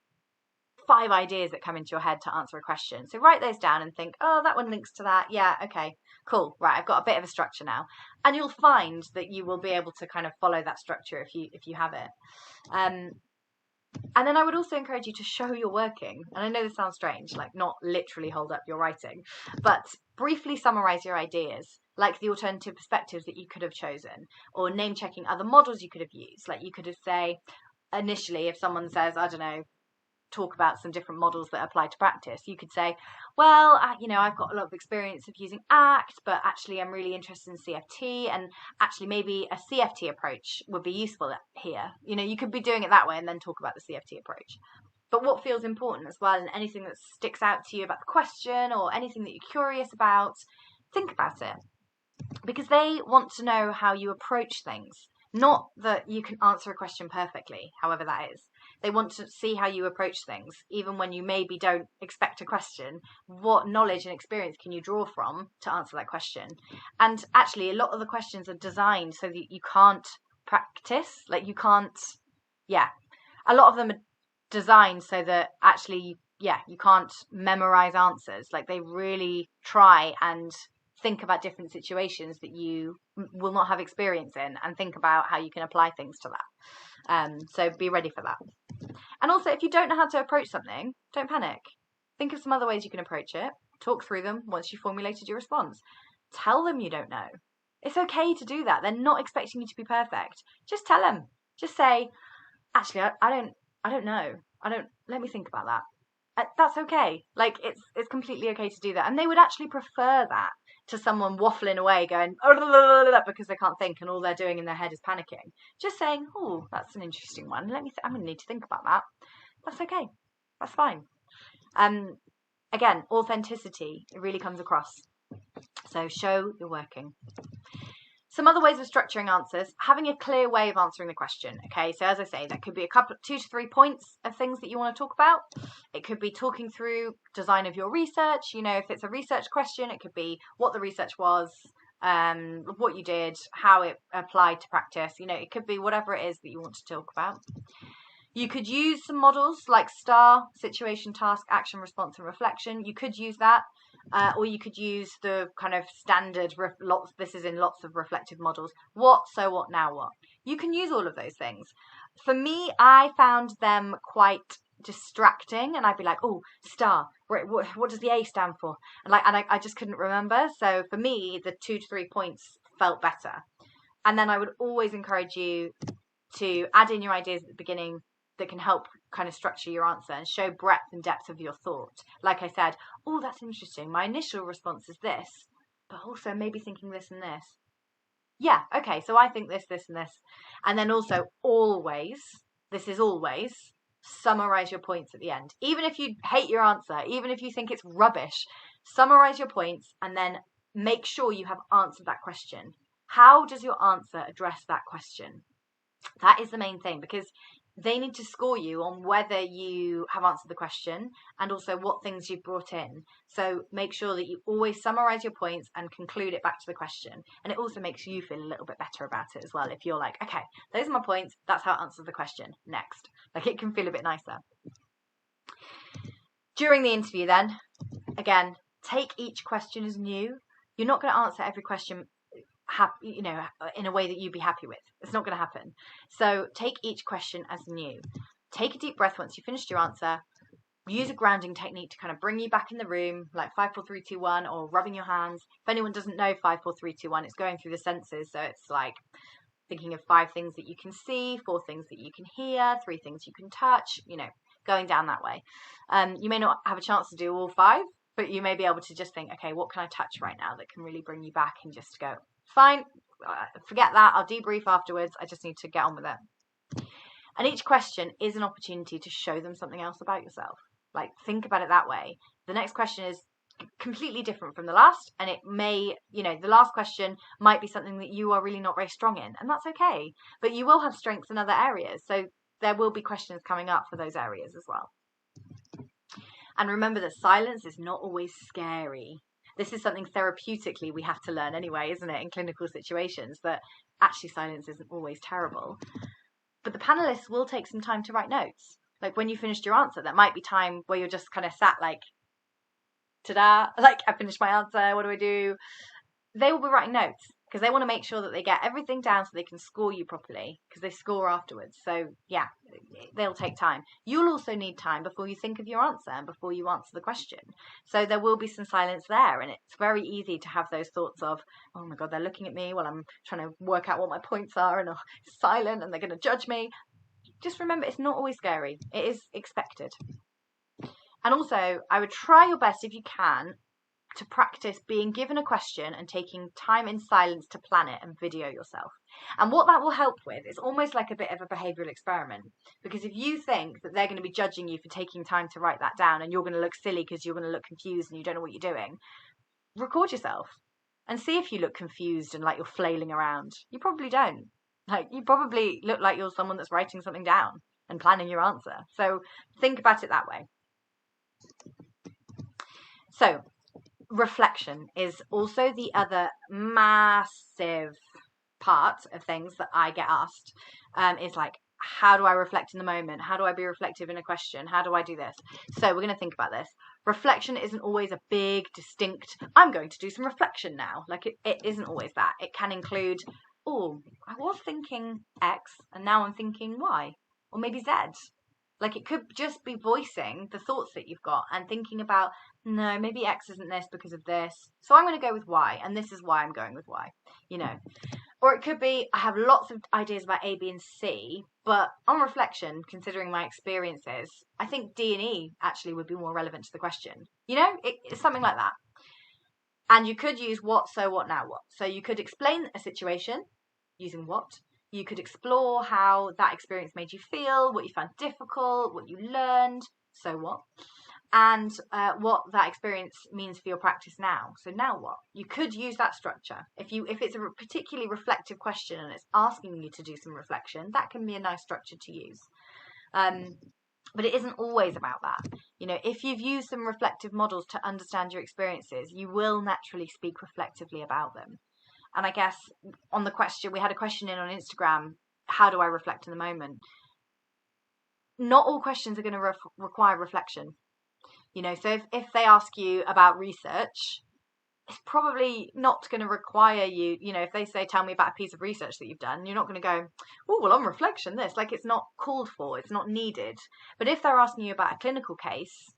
5 ideas that come into your head to answer a question. So write those down and think, oh, that one links to that. Yeah, okay, cool. Right, I've got a bit of a structure now. And you'll find that you will be able to kind of follow that structure if you have it. And then I would also encourage you to show you're working. And I know this sounds strange, like not literally hold up your writing, but briefly summarize your ideas, like the alternative perspectives that you could have chosen, or name checking other models you could have used. Like, you could have say, initially, if someone says, I don't know, talk about some different models that apply to practice, you could say, well, I've got a lot of experience of using ACT, but actually I'm really interested in CFT, and actually maybe a CFT approach would be useful here. You know, you could be doing it that way and then talk about the CFT approach. But what feels important as well, and anything that sticks out to you about the question or anything that you're curious about, think about it. Because they want to know how you approach things, not that you can answer a question perfectly, however that is. They want to see how you approach things, even when you maybe don't expect a question. What knowledge and experience can you draw from to answer that question? And actually, a lot of the questions are designed so that you can't practice. Like, you can't, a lot of them are designed so that actually, you can't memorize answers. Like, they really try and think about different situations that you will not have experience in, and think about how you can apply things to that. So be ready for that. And also, if you don't know how to approach something, don't panic. Think of some other ways you can approach it. Talk through them once you've formulated your response. Tell them you don't know. It's okay to do that. They're not expecting you to be perfect. Just tell them. Just say, actually, I don't know. Let me think about that. That's okay. Like, it's completely okay to do that. And they would actually prefer that to someone waffling away going, because they can't think and all they're doing in their head is panicking. Just saying, oh, that's an interesting one. I'm going to need to think about that. That's okay. That's fine. Again, authenticity, it really comes across. So show you're working. Some other ways of structuring answers, having a clear way of answering the question. Okay, so as I say, that could be 2 to 3 points of things that you want to talk about. It could be talking through design of your research. You know, if it's a research question, it could be what the research was, what you did, how it applied to practice. You know, it could be whatever it is that you want to talk about. You could use some models like STAR, situation, task, action, response, and reflection. You could use that. Or you could use the kind of standard, this is in lots of reflective models. What, so what, now what? You can use all of those things. For me, I found them quite distracting, and I'd be like, oh, STAR, what does the A stand for? And I just couldn't remember. So for me, the 2 to 3 points felt better. And then I would always encourage you to add in your ideas at the beginning that can help kind of structure your answer and show breadth and depth of your thought. Like I said, oh, that's interesting. My initial response is this, but also maybe thinking this and this. Yeah, okay, so I think this, this, and this. And then also always, this is always, summarize your points at the end. Even if you hate your answer, even if you think it's rubbish, summarize your points and then make sure you have answered that question. How does your answer address that question? That is the main thing, because they need to score you on whether you have answered the question and also what things you've brought in. So make sure that you always summarize your points and conclude it back to the question. And it also makes you feel a little bit better about it as well. If you're like, okay, those are my points, that's how I answered the question, next. Like, it can feel a bit nicer. During the interview then, again, take each question as new. You're not going to answer every question in a way that you'd be happy with. It's not going to happen. So take each question as new. Take a deep breath once you've finished your answer. Use a grounding technique to kind of bring you back in the room, like 5, 4, 3, 2, 1, or rubbing your hands. If anyone doesn't know 5, 4, 3, 2, 1, it's going through the senses. So it's like thinking of 5 things that you can see, 4 things that you can hear, 3 things you can touch, going down that way. You may not have a chance to do all 5, but you may be able to just think, okay, what can I touch right now that can really bring you back, and just go, fine, forget that, I'll debrief afterwards, I just need to get on with it. And each question is an opportunity to show them something else about yourself. Like, think about it that way. The next question is completely different from the last, and it may, the last question might be something that you are really not very strong in, and that's okay. But you will have strengths in other areas, so there will be questions coming up for those areas as well. And remember that silence is not always scary. This is something therapeutically we have to learn anyway, isn't it, in clinical situations, that actually silence isn't always terrible. But the panelists will take some time to write notes. Like, when you finished your answer, there might be time where you're just kind of sat like, ta-da, like, I finished my answer, what do I do? They will be writing notes because they want to make sure that they get everything down so they can score you properly, because they score afterwards. So yeah, they'll take time. You'll also need time before you think of your answer and before you answer the question. So there will be some silence there, and it's very easy to have those thoughts of, oh my God, they're looking at me while I'm trying to work out what my points are, and it's silent and they're going to judge me. Just remember, it's not always scary. It is expected. And also, I would try your best, if you can, to practice being given a question and taking time in silence to plan it and video yourself. And what that will help with is almost like a bit of a behavioural experiment. Because if you think that they're going to be judging you for taking time to write that down, and you're going to look silly because you're going to look confused and you don't know what you're doing, record yourself and see if you look confused and like you're flailing around. You probably don't. Like, you probably look like you're someone that's writing something down and planning your answer. So think about it that way. So reflection is also the other massive part of things that I get asked. Is like, how do I reflect in the moment? How do I be reflective in a question? How do I do this? So we're going to think about this. Reflection isn't always a big, distinct, I'm going to do some reflection now. Like, it isn't always that. It can include, oh, I was thinking X and now I'm thinking Y, or maybe Z. Like, it could just be voicing the thoughts that you've got and thinking about, no, maybe X isn't this because of this, so I'm going to go with Y, and this is why I'm going with Y, Or it could be, I have lots of ideas about A, B, and C, but on reflection, considering my experiences, I think D and E actually would be more relevant to the question. It's something like that. And you could use what, so what, now what. So you could explain a situation using what. You could explore how that experience made you feel, what you found difficult, what you learned, so what, and what that experience means for your practice now. So now what? You could use that structure. If it's a particularly reflective question and it's asking you to do some reflection, that can be a nice structure to use. But it isn't always about that. If you've used some reflective models to understand your experiences, you will naturally speak reflectively about them. And I guess on the question, we had a question in on Instagram, how do I reflect in the moment? not all questions are going to require reflection. You know, so if they ask you about research, it's probably not going to require you, you know, if they say, tell me about a piece of research that you've done, you're not going to go, oh, well, on reflection, this, like, it's not called for, it's not needed. But if they're asking you about a clinical case,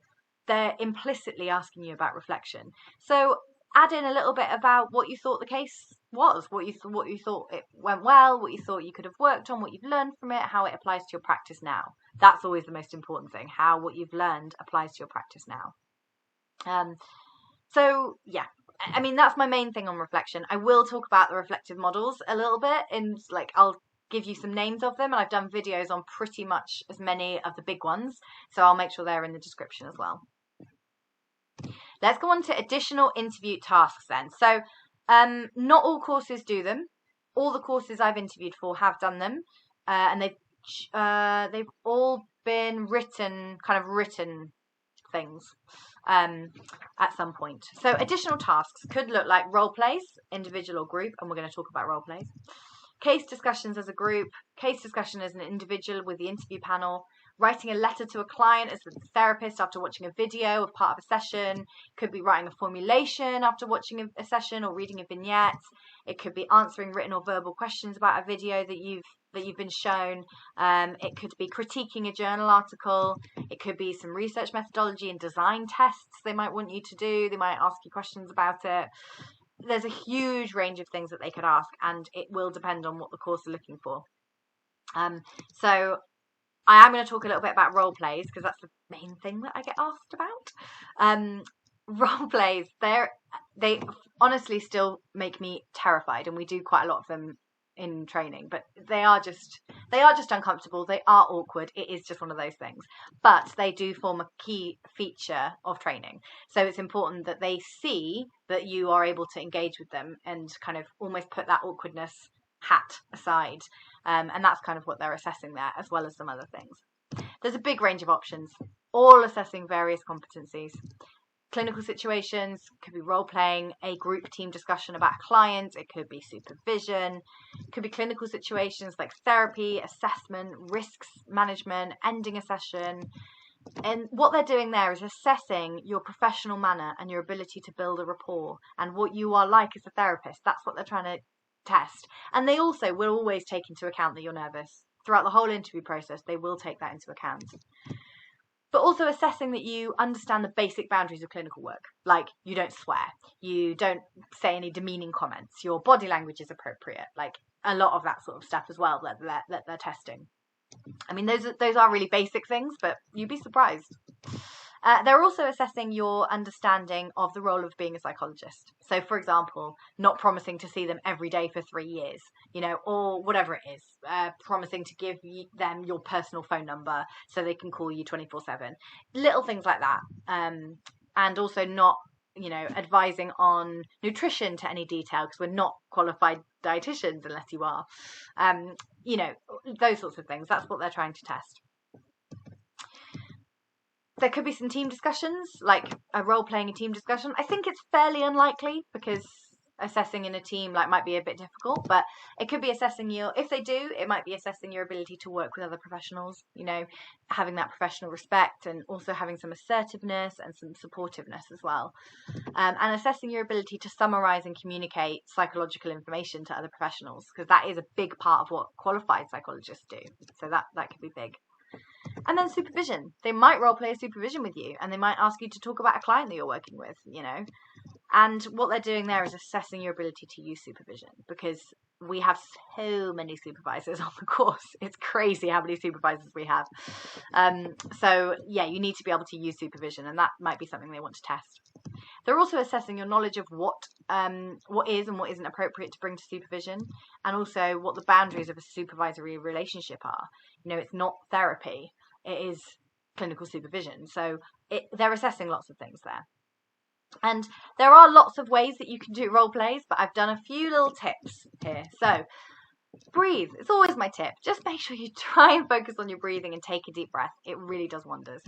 they're implicitly asking you about reflection. So add in a little bit about what you thought the case was, what you thought it went well, what you thought you could have worked on, what you've learned from it, how it applies to your practice now. That's always the most important thing, how what you've learned applies to your practice now. So yeah, I mean, that's my main thing on reflection. I will talk about the reflective models a little bit, and like I'll give you some names of them, and I've done videos on pretty much as many of the big ones, so I'll make sure they're in the description as well. Let's go on to additional interview tasks then. So not all courses do them. All the courses I've interviewed for have done them, and they've all been written things at some point. So additional tasks could look like role plays, individual or group, and we're going to talk about role plays. Case discussions as a group, case discussion as an individual with the interview panel, writing a letter to a client as a therapist after watching a video of part of a session. Could be writing a formulation after watching a session or reading a vignette. It could be answering written or verbal questions about a video that you've been shown. It could be critiquing a journal article. It could be some research methodology and design tests they might want you to do. They might ask you questions about it. There's a huge range of things that they could ask, and it will depend on what the course are looking for. So I am going to talk a little bit about role plays because that's the main thing that I get asked about. Role plays, they honestly still make me terrified, and we do quite a lot of them in training, but they are just uncomfortable. They are awkward. It is just one of those things, but they do form a key feature of training. So it's important that they see that you are able to engage with them and kind of almost put that awkwardness hat aside. And that's kind of what they're assessing there, as well as some other things. There's a big range of options, all assessing various competencies. Clinical situations could be role playing, a group team discussion about a client. It could be supervision. It could be clinical situations like therapy, assessment, risks management, ending a session. And what they're doing there is assessing your professional manner and your ability to build a rapport and what you are like as a therapist. That's what they're trying to test. And they also will always take into account that you're nervous. Throughout the whole interview process, they will take that into account. But also assessing that you understand the basic boundaries of clinical work. Like, you don't swear, you don't say any demeaning comments, your body language is appropriate, like a lot of that sort of stuff as well that they're testing. I mean, those are really basic things, but you'd be surprised. They're also assessing your understanding of the role of being a psychologist. So, for example, not promising to see them every day for 3 years, you know, or whatever it is, promising to give them your personal phone number so they can call you 24/7. Little things like that. And also not, you know, advising on nutrition to any detail because we're not qualified dietitians unless you are. You know, those sorts of things. That's what they're trying to test. There could be some team discussions, like a role playing a team discussion. I think it's fairly unlikely because assessing in a team might be a bit difficult, but it could be assessing if they do, it might be assessing your ability to work with other professionals, you know, having that professional respect and also having some assertiveness and some supportiveness as well. And assessing your ability to summarize and communicate psychological information to other professionals, because that is a big part of what qualified psychologists do. So that could be big. And then supervision. They might role play a supervision with you, and they might ask you to talk about a client that you're working with, you know. And what they're doing there is assessing your ability to use supervision, because we have so many supervisors on the course. It's crazy how many supervisors we have. So yeah, you need to be able to use supervision, and that might be something they want to test. They're also assessing your knowledge of what is and what isn't appropriate to bring to supervision, and also what the boundaries of a supervisory relationship are. You know, it's not therapy, it is clinical supervision. So they're assessing lots of things there. And there are lots of ways that you can do role plays, but I've done a few little tips here. So breathe. It's always my tip. Just make sure you try and focus on your breathing and take a deep breath. It really does wonders.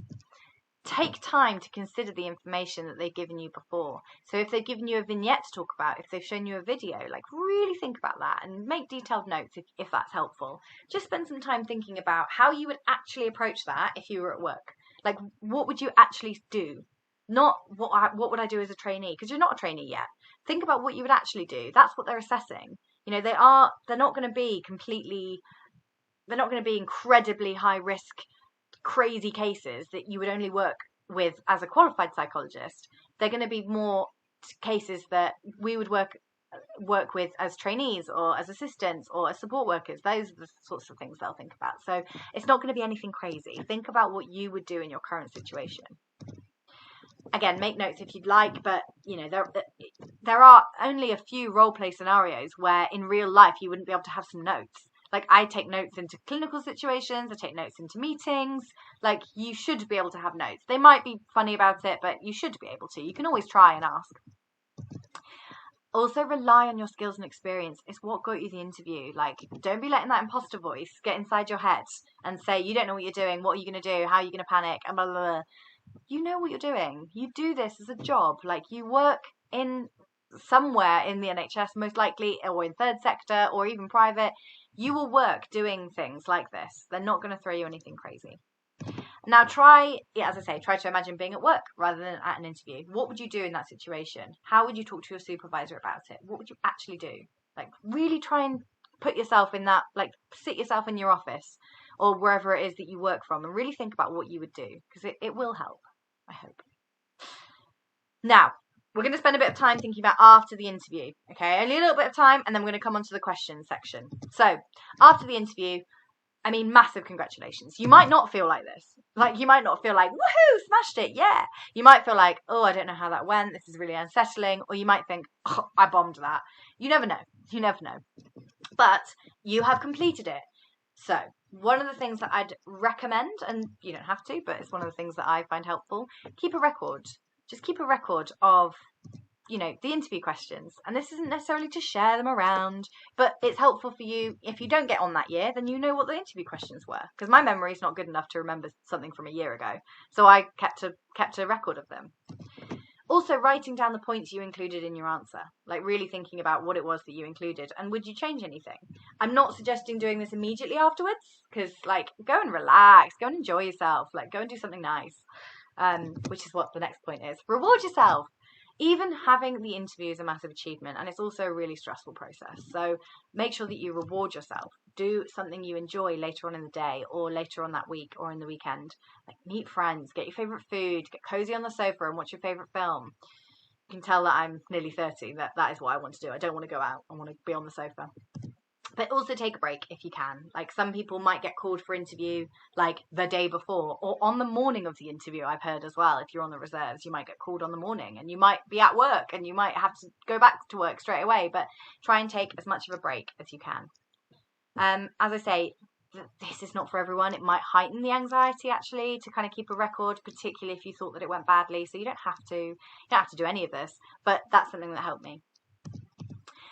take time to consider the information that they've given you before. So if they've given you a vignette to talk about, if they've shown you a video, like really think about that and make detailed notes if that's helpful. Just spend some time thinking about how you would actually approach that if you were at work. Like, what would you actually do? Not what would I do as a trainee, because you're not a trainee yet. Think about what you would actually do. That's what they're assessing. You know, they're not going to be incredibly high risk, crazy cases that you would only work with as a qualified psychologist. They're going to be more cases that we would work with as trainees or as assistants or as support workers. Those are the sorts of things they'll think about. So it's not going to be anything crazy. Think about what you would do in your current situation. Again, make notes if you'd like, but you know, there are only a few role play scenarios where in real life you wouldn't be able to have some notes. Like, I take notes into clinical situations, I take notes into meetings. Like, you should be able to have notes. They might be funny about it, but you should be able to. You can always try and ask. Also, rely on your skills and experience. It's what got you the interview. Like, don't be letting that imposter voice get inside your head and say, you don't know what you're doing, what are you going to do, how are you going to panic, and blah, blah, blah. You know what you're doing. You do this as a job. Like, you work in somewhere in the NHS, most likely, or in third sector, or even private. You will work doing things like this. They're not going to throw you anything crazy. Now as I say, try to imagine being at work rather than at an interview. What would you do in that situation? How would you talk to your supervisor about it? What would you actually do? Like, really try and put yourself in that, like, sit yourself in your office or wherever it is that you work from and really think about what you would do, because it will help, I hope. Now, we're going to spend a bit of time thinking about after the interview, okay? Only a little bit of time, and then we're going to come on to the questions section. So, after the interview, I mean, massive congratulations. You might not feel like this. Like, you might not feel like, woohoo, smashed it, yeah. You might feel like, oh, I don't know how that went. This is really unsettling. Or you might think, oh, I bombed that. You never know. You never know. But you have completed it. So, one of the things that I'd recommend, and you don't have to, but it's one of the things that I find helpful, keep a record. Just keep a record of, you know, the interview questions. And this isn't necessarily to share them around, but it's helpful for you. If you don't get on that year, then you know what the interview questions were. Because my memory is not good enough to remember something from a year ago. So I kept a record of them. Also, writing down the points you included in your answer. Like, really thinking about what it was that you included. And would you change anything? I'm not suggesting doing this immediately afterwards. Because, like, go and relax. Go and enjoy yourself. Like, go and do something nice. Which is what the next point is. Reward yourself. Even having the interview is a massive achievement, and it's also a really stressful process. So make sure that you reward yourself. Do something you enjoy later on in the day or later on that week or in the weekend. Like, meet friends, get your favourite food, get cozy on the sofa and watch your favourite film. You can tell that I'm nearly 30. That is what I want to do. I don't want to go out. I want to be on the sofa. But also take a break if you can. Like, some people might get called for interview like the day before or on the morning of the interview. I've heard as well, if you're on the reserves, you might get called on the morning and you might be at work and you might have to go back to work straight away. But try and take as much of a break as you can. As I say, this is not for everyone. It might heighten the anxiety, actually, to kind of keep a record, particularly if you thought that it went badly. So you don't have to do any of this, but that's something that helped me.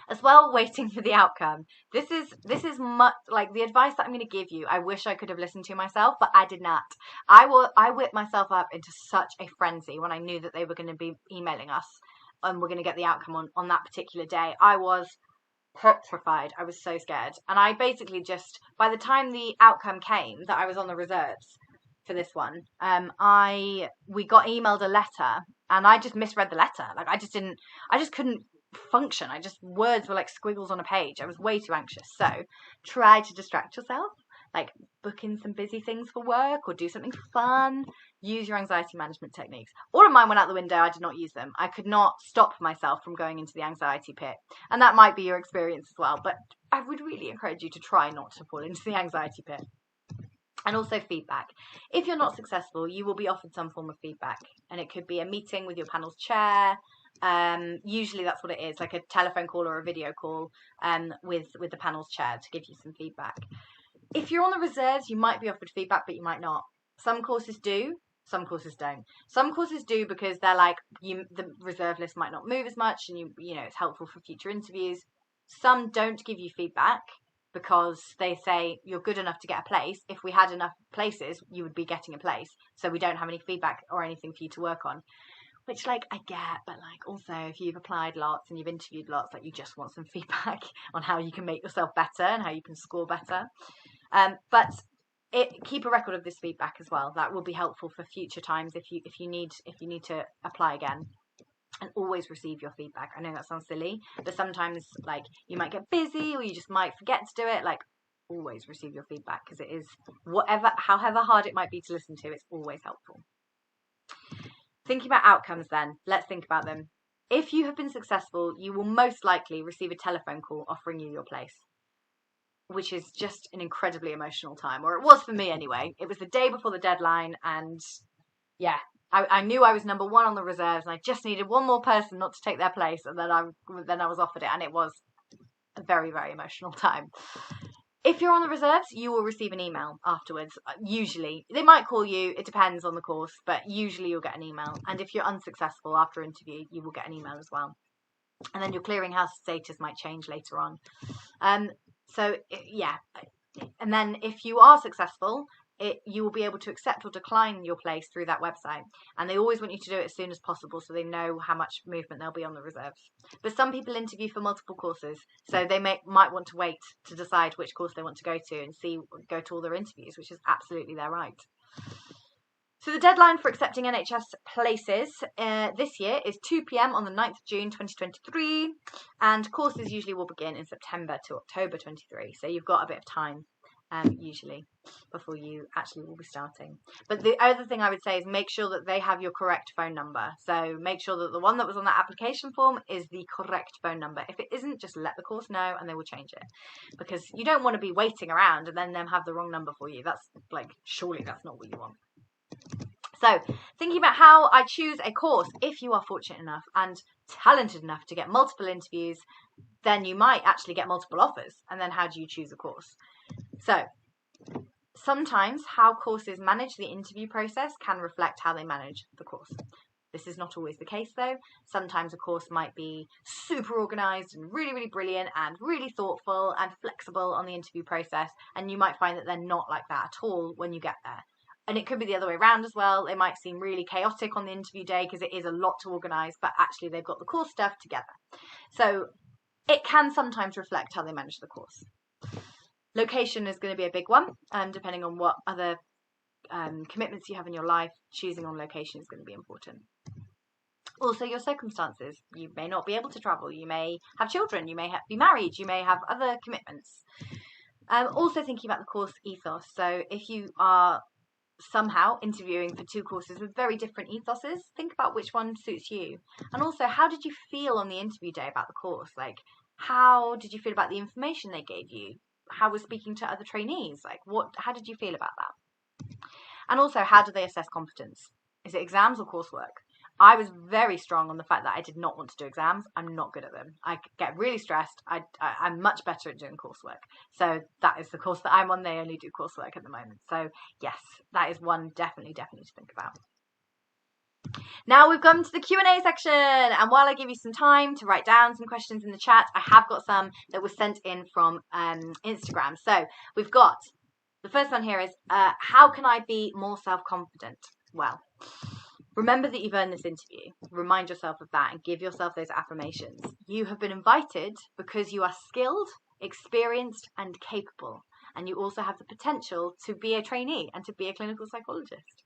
As well, waiting for the outcome. This is much like the advice that I'm going to give you. I wish I could have listened to myself, but I did not. I whipped myself up into such a frenzy when I knew that they were going to be emailing us and we're going to get the outcome on that particular day. I was petrified. I was so scared. And I basically just, by the time the outcome came that I was on the reserves for this one, we got emailed a letter and I just misread the letter. Like, I just couldn't function. Words were like squiggles on a page. I was way too anxious. So try to distract yourself, like book in some busy things for work or do something fun. Use your anxiety management techniques. All of mine went out the window. I did not use them. I could not stop myself from going into the anxiety pit. And that might be your experience as well, but I would really encourage you to try not to fall into the anxiety pit. And also feedback. If you're not successful, you will be offered some form of feedback, and it could be a meeting with your panel's chair. Usually that's what it is, like a telephone call or a video call with the panel's chair to give you some feedback. If you're on the reserves, you might be offered feedback, but you might not. Some courses do, some courses don't. Some courses do because they're like, the reserve list might not move as much, and you know it's helpful for future interviews. Some don't give you feedback, because they say you're good enough to get a place. If we had enough places, you would be getting a place. So we don't have any feedback or anything for you to work on. Which, like, I get, but, like, also, if you've applied lots and you've interviewed lots, like, you just want some feedback on how you can make yourself better and how you can score better. But keep a record of this feedback as well. That will be helpful for future times if you need to apply again. And always receive your feedback. I know that sounds silly, but sometimes, like, you might get busy or you just might forget to do it. Like, always receive your feedback, because it is, however hard it might be to listen to, it's always helpful. Thinking about outcomes then, let's think about them. If you have been successful, you will most likely receive a telephone call offering you your place, which is just an incredibly emotional time, or it was for me anyway. It was the day before the deadline, and yeah, I knew I was number one on the reserves, and I just needed one more person not to take their place, and then I was offered it, and it was a very, very emotional time. If you're on the reserves, you will receive an email afterwards. Usually, they might call you. It depends on the course, but usually you'll get an email. And if you're unsuccessful after interview, you will get an email as well. And then your clearinghouse status might change later on. So yeah, and then if you are successful, you will be able to accept or decline your place through that website. And they always want you to do it as soon as possible, so they know how much movement there'll be on the reserves. But some people interview for multiple courses, so they might want to wait to decide which course they want to go to and go to all their interviews, which is absolutely their right. So the deadline for accepting NHS places this year is 2 p.m. on the 9th of June 2023, and courses usually will begin in September to October 23. So you've got a bit of time usually before you actually will be starting. But the other thing I would say is make sure that they have your correct phone number. So make sure that the one that was on that application form is the correct phone number. If it isn't, just let the course know and they will change it, because you don't want to be waiting around and then them have the wrong number for you. That's like, surely that's not what you want. So thinking about how I choose a course, if you are fortunate enough and talented enough to get multiple interviews, then you might actually get multiple offers. And then how do you choose a course? So sometimes how courses manage the interview process can reflect how they manage the course. This is not always the case though. Sometimes a course might be super organised and really, really brilliant and really thoughtful and flexible on the interview process, and you might find that they're not like that at all when you get there. And it could be the other way around as well. They might seem really chaotic on the interview day because it is a lot to organise, but actually they've got the course stuff together. So it can sometimes reflect how they manage the course. Location is going to be a big one, depending on what other commitments you have in your life. Choosing on location is going to be important. Also, your circumstances. You may not be able to travel. You may have children. You may be married. You may have other commitments. Also thinking about the course ethos. So if you are somehow interviewing for two courses with very different ethoses, think about which one suits you. And also, how did you feel on the interview day about the course? Like, how did you feel about the information they gave you? How was speaking to other trainees? Like, how did you feel about that? And also, how do they assess competence? Is it exams or coursework? I was very strong on the fact that I did not want to do exams. I'm not good at them. I get really stressed. I'm much better at doing coursework. So that is the course that I'm on. They only do coursework at the moment. So yes, that is one definitely to think about. Now we've come to the Q&A section, and while I give you some time to write down some questions in the chat, I have got some that were sent in from Instagram. So we've got, the first one here is, how can I be more self-confident? Well, remember that you've earned this interview. Remind yourself of that and give yourself those affirmations. You have been invited because you are skilled, experienced, and capable. And you also have the potential to be a trainee and to be a clinical psychologist.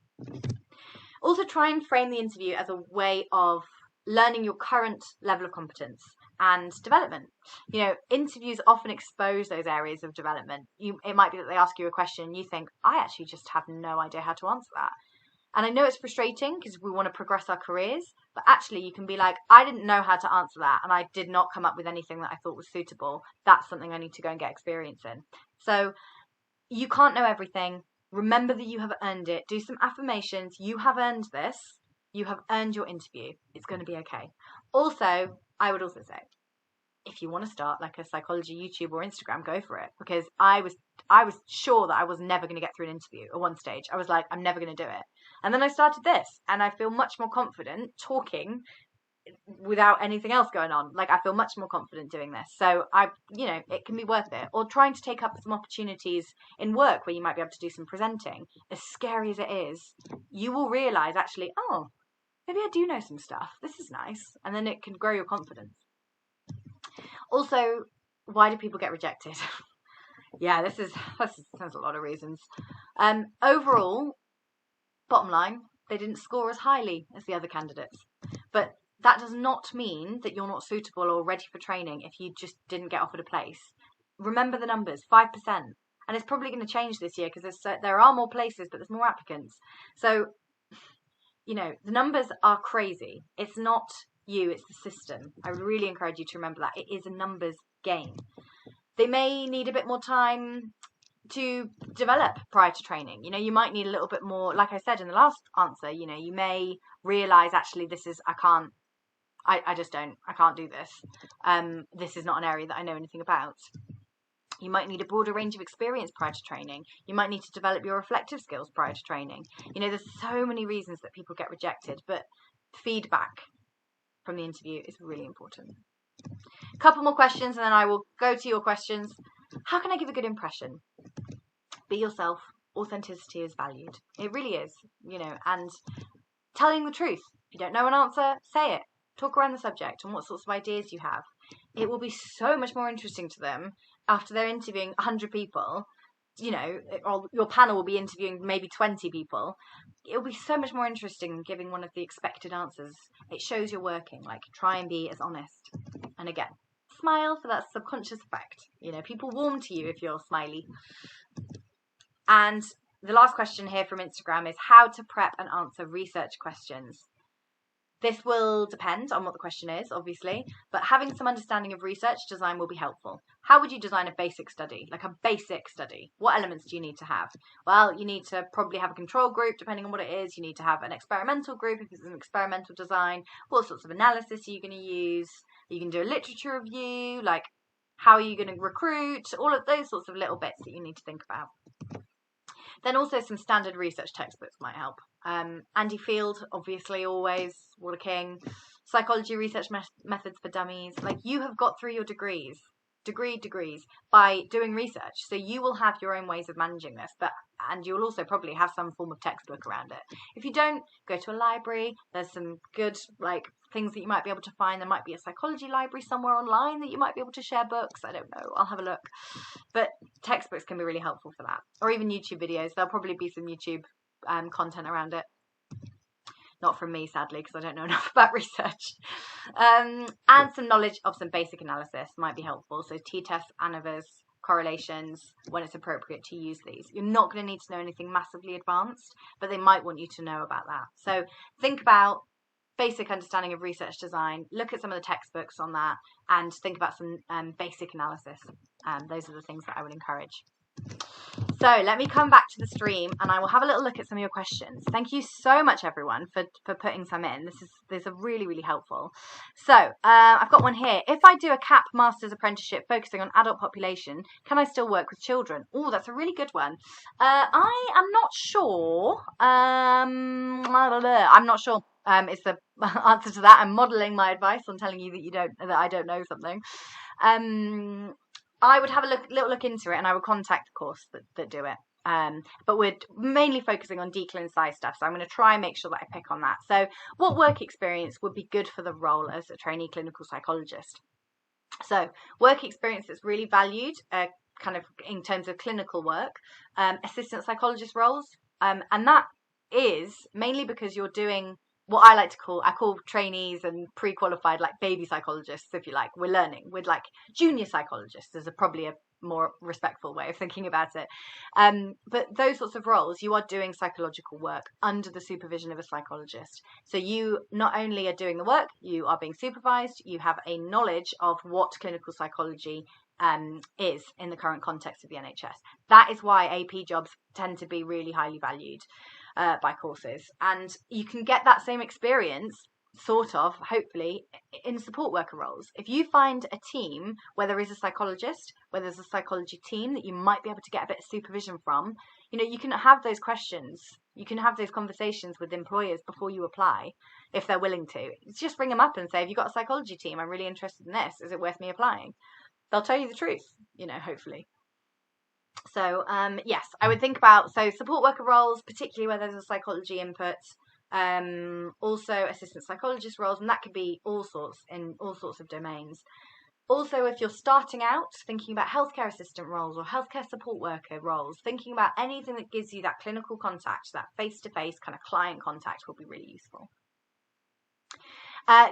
Also, try and frame the interview as a way of learning your current level of competence and development. You know, interviews often expose those areas of development. It might be that they ask you a question and you think, I actually just have no idea how to answer that. And I know it's frustrating because we want to progress our careers, but actually you can be like, I didn't know how to answer that and I did not come up with anything that I thought was suitable. That's something I need to go and get experience in. So you can't know everything. Remember that you have earned it. Do some affirmations. You have earned this. You have earned your interview. It's going to be okay. Also, I would also say, if you want to start like a psychology YouTube or Instagram, go for it. Because I was sure that I was never going to get through an interview at one stage. I was like, I'm never going to do it. And then I started this and I feel much more confident talking without anything else going on. Like, I feel much more confident doing this. So it can be worth it. Or trying to take up some opportunities in work where you might be able to do some presenting. As scary as it is, you will realize actually, oh, maybe I do know some stuff. This is nice. And then it can grow your confidence. Also, why do people get rejected? Yeah, there's a lot of reasons. Overall, bottom line, they didn't score as highly as the other candidates. But that does not mean that you're not suitable or ready for training if you just didn't get offered a place. Remember the numbers, 5%. And it's probably going to change this year because there are more places, but there's more applicants. So, the numbers are crazy. It's not you, it's the system. I really encourage you to remember that. It is a numbers game. They may need a bit more time to develop prior to training. You might need a little bit more, like I said in the last answer, you may realize actually I can't do this. This is not an area that I know anything about. You might need a broader range of experience prior to training. You might need to develop your reflective skills prior to training. There's so many reasons that people get rejected, but feedback from the interview is really important. A couple more questions and then I will go to your questions. How can I give a good impression? Be yourself. Authenticity is valued. It really is, and telling the truth. If you don't know an answer, say it. Talk around the subject and what sorts of ideas you have. It will be so much more interesting to them after they're interviewing 100 people, or your panel will be interviewing maybe 20 people. It'll be so much more interesting than giving one of the expected answers. It shows you're working. Like, try and be as honest. And again, smile for that subconscious effect. People warm to you if you're smiley. And the last question here from Instagram is how to prep and answer research questions. This will depend on what the question is, obviously, but having some understanding of research design will be helpful. How would you design a basic study, like a basic study? What elements do you need to have? Well, you need to probably have a control group, depending on what it is. You need to have an experimental group, if it's an experimental design. What sorts of analysis are you going to use? You can do a literature review, like how are you going to recruit? All of those sorts of little bits that you need to think about. Then also some standard research textbooks might help. Andy Field, obviously, always, what a king. Psychology research methods for dummies. Like, you have got through your degrees by doing research. So you will have your own ways of managing this, and you'll also probably have some form of textbook around it. If you don't, go to a library. There's some good things that you might be able to find. There might be a psychology library somewhere online that you might be able to share books. I don't know. I'll have a look. But textbooks can be really helpful for that. Or even YouTube videos. There'll probably be some YouTube content around it. Not from me, sadly, because I don't know enough about research. And some knowledge of some basic analysis might be helpful. So t-tests, ANOVAs, correlations, when it's appropriate to use these. You're not going to need to know anything massively advanced, but they might want you to know about that. So think about basic understanding of research design, look at some of the textbooks on that, and think about some basic analysis. Those are the things that I would encourage. So let me come back to the stream and I will have a little look at some of your questions. Thank you so much, everyone, for putting some in. These are really, really helpful. So I've got one here. If I do a CAP master's apprenticeship focusing on adult population, can I still work with children? Oh, that's a really good one. I am not sure. I'm not sure. Is the answer to that. I'm modelling my advice on telling you that I don't know something. I would have a little look into it, and I would contact the course that do it. But we're mainly focusing on DClinPsy stuff, so I'm going to try and make sure that I pick on that. So what work experience would be good for the role as a trainee clinical psychologist? So work experience that's really valued, kind of in terms of clinical work, assistant psychologist roles, and that is mainly because you're doing what I call trainees and pre-qualified, like baby psychologists, if you like. We're learning. We're like junior psychologists is probably a more respectful way of thinking about it. But those sorts of roles, you are doing psychological work under the supervision of a psychologist. So you not only are doing the work, you are being supervised, you have a knowledge of what clinical psychology is in the current context of the NHS. That is why AP jobs tend to be really highly valued by courses, and you can get that same experience sort of, hopefully, in support worker roles. If you find a team where there is a psychologist, where there's a psychology team that you might be able to get a bit of supervision from, you can have those questions, You can have those conversations with employers before you apply, if they're willing to. Just bring them up and say, have you got a psychology team? I'm really interested in this. Is it worth me applying? They'll tell you the truth, hopefully. So, yes, I would think about, support worker roles, particularly where there's a psychology input, also assistant psychologist roles, and that could be all sorts of domains. Also, if you're starting out, thinking about healthcare assistant roles or healthcare support worker roles, thinking about anything that gives you that clinical contact, that face-to-face kind of client contact will be really useful.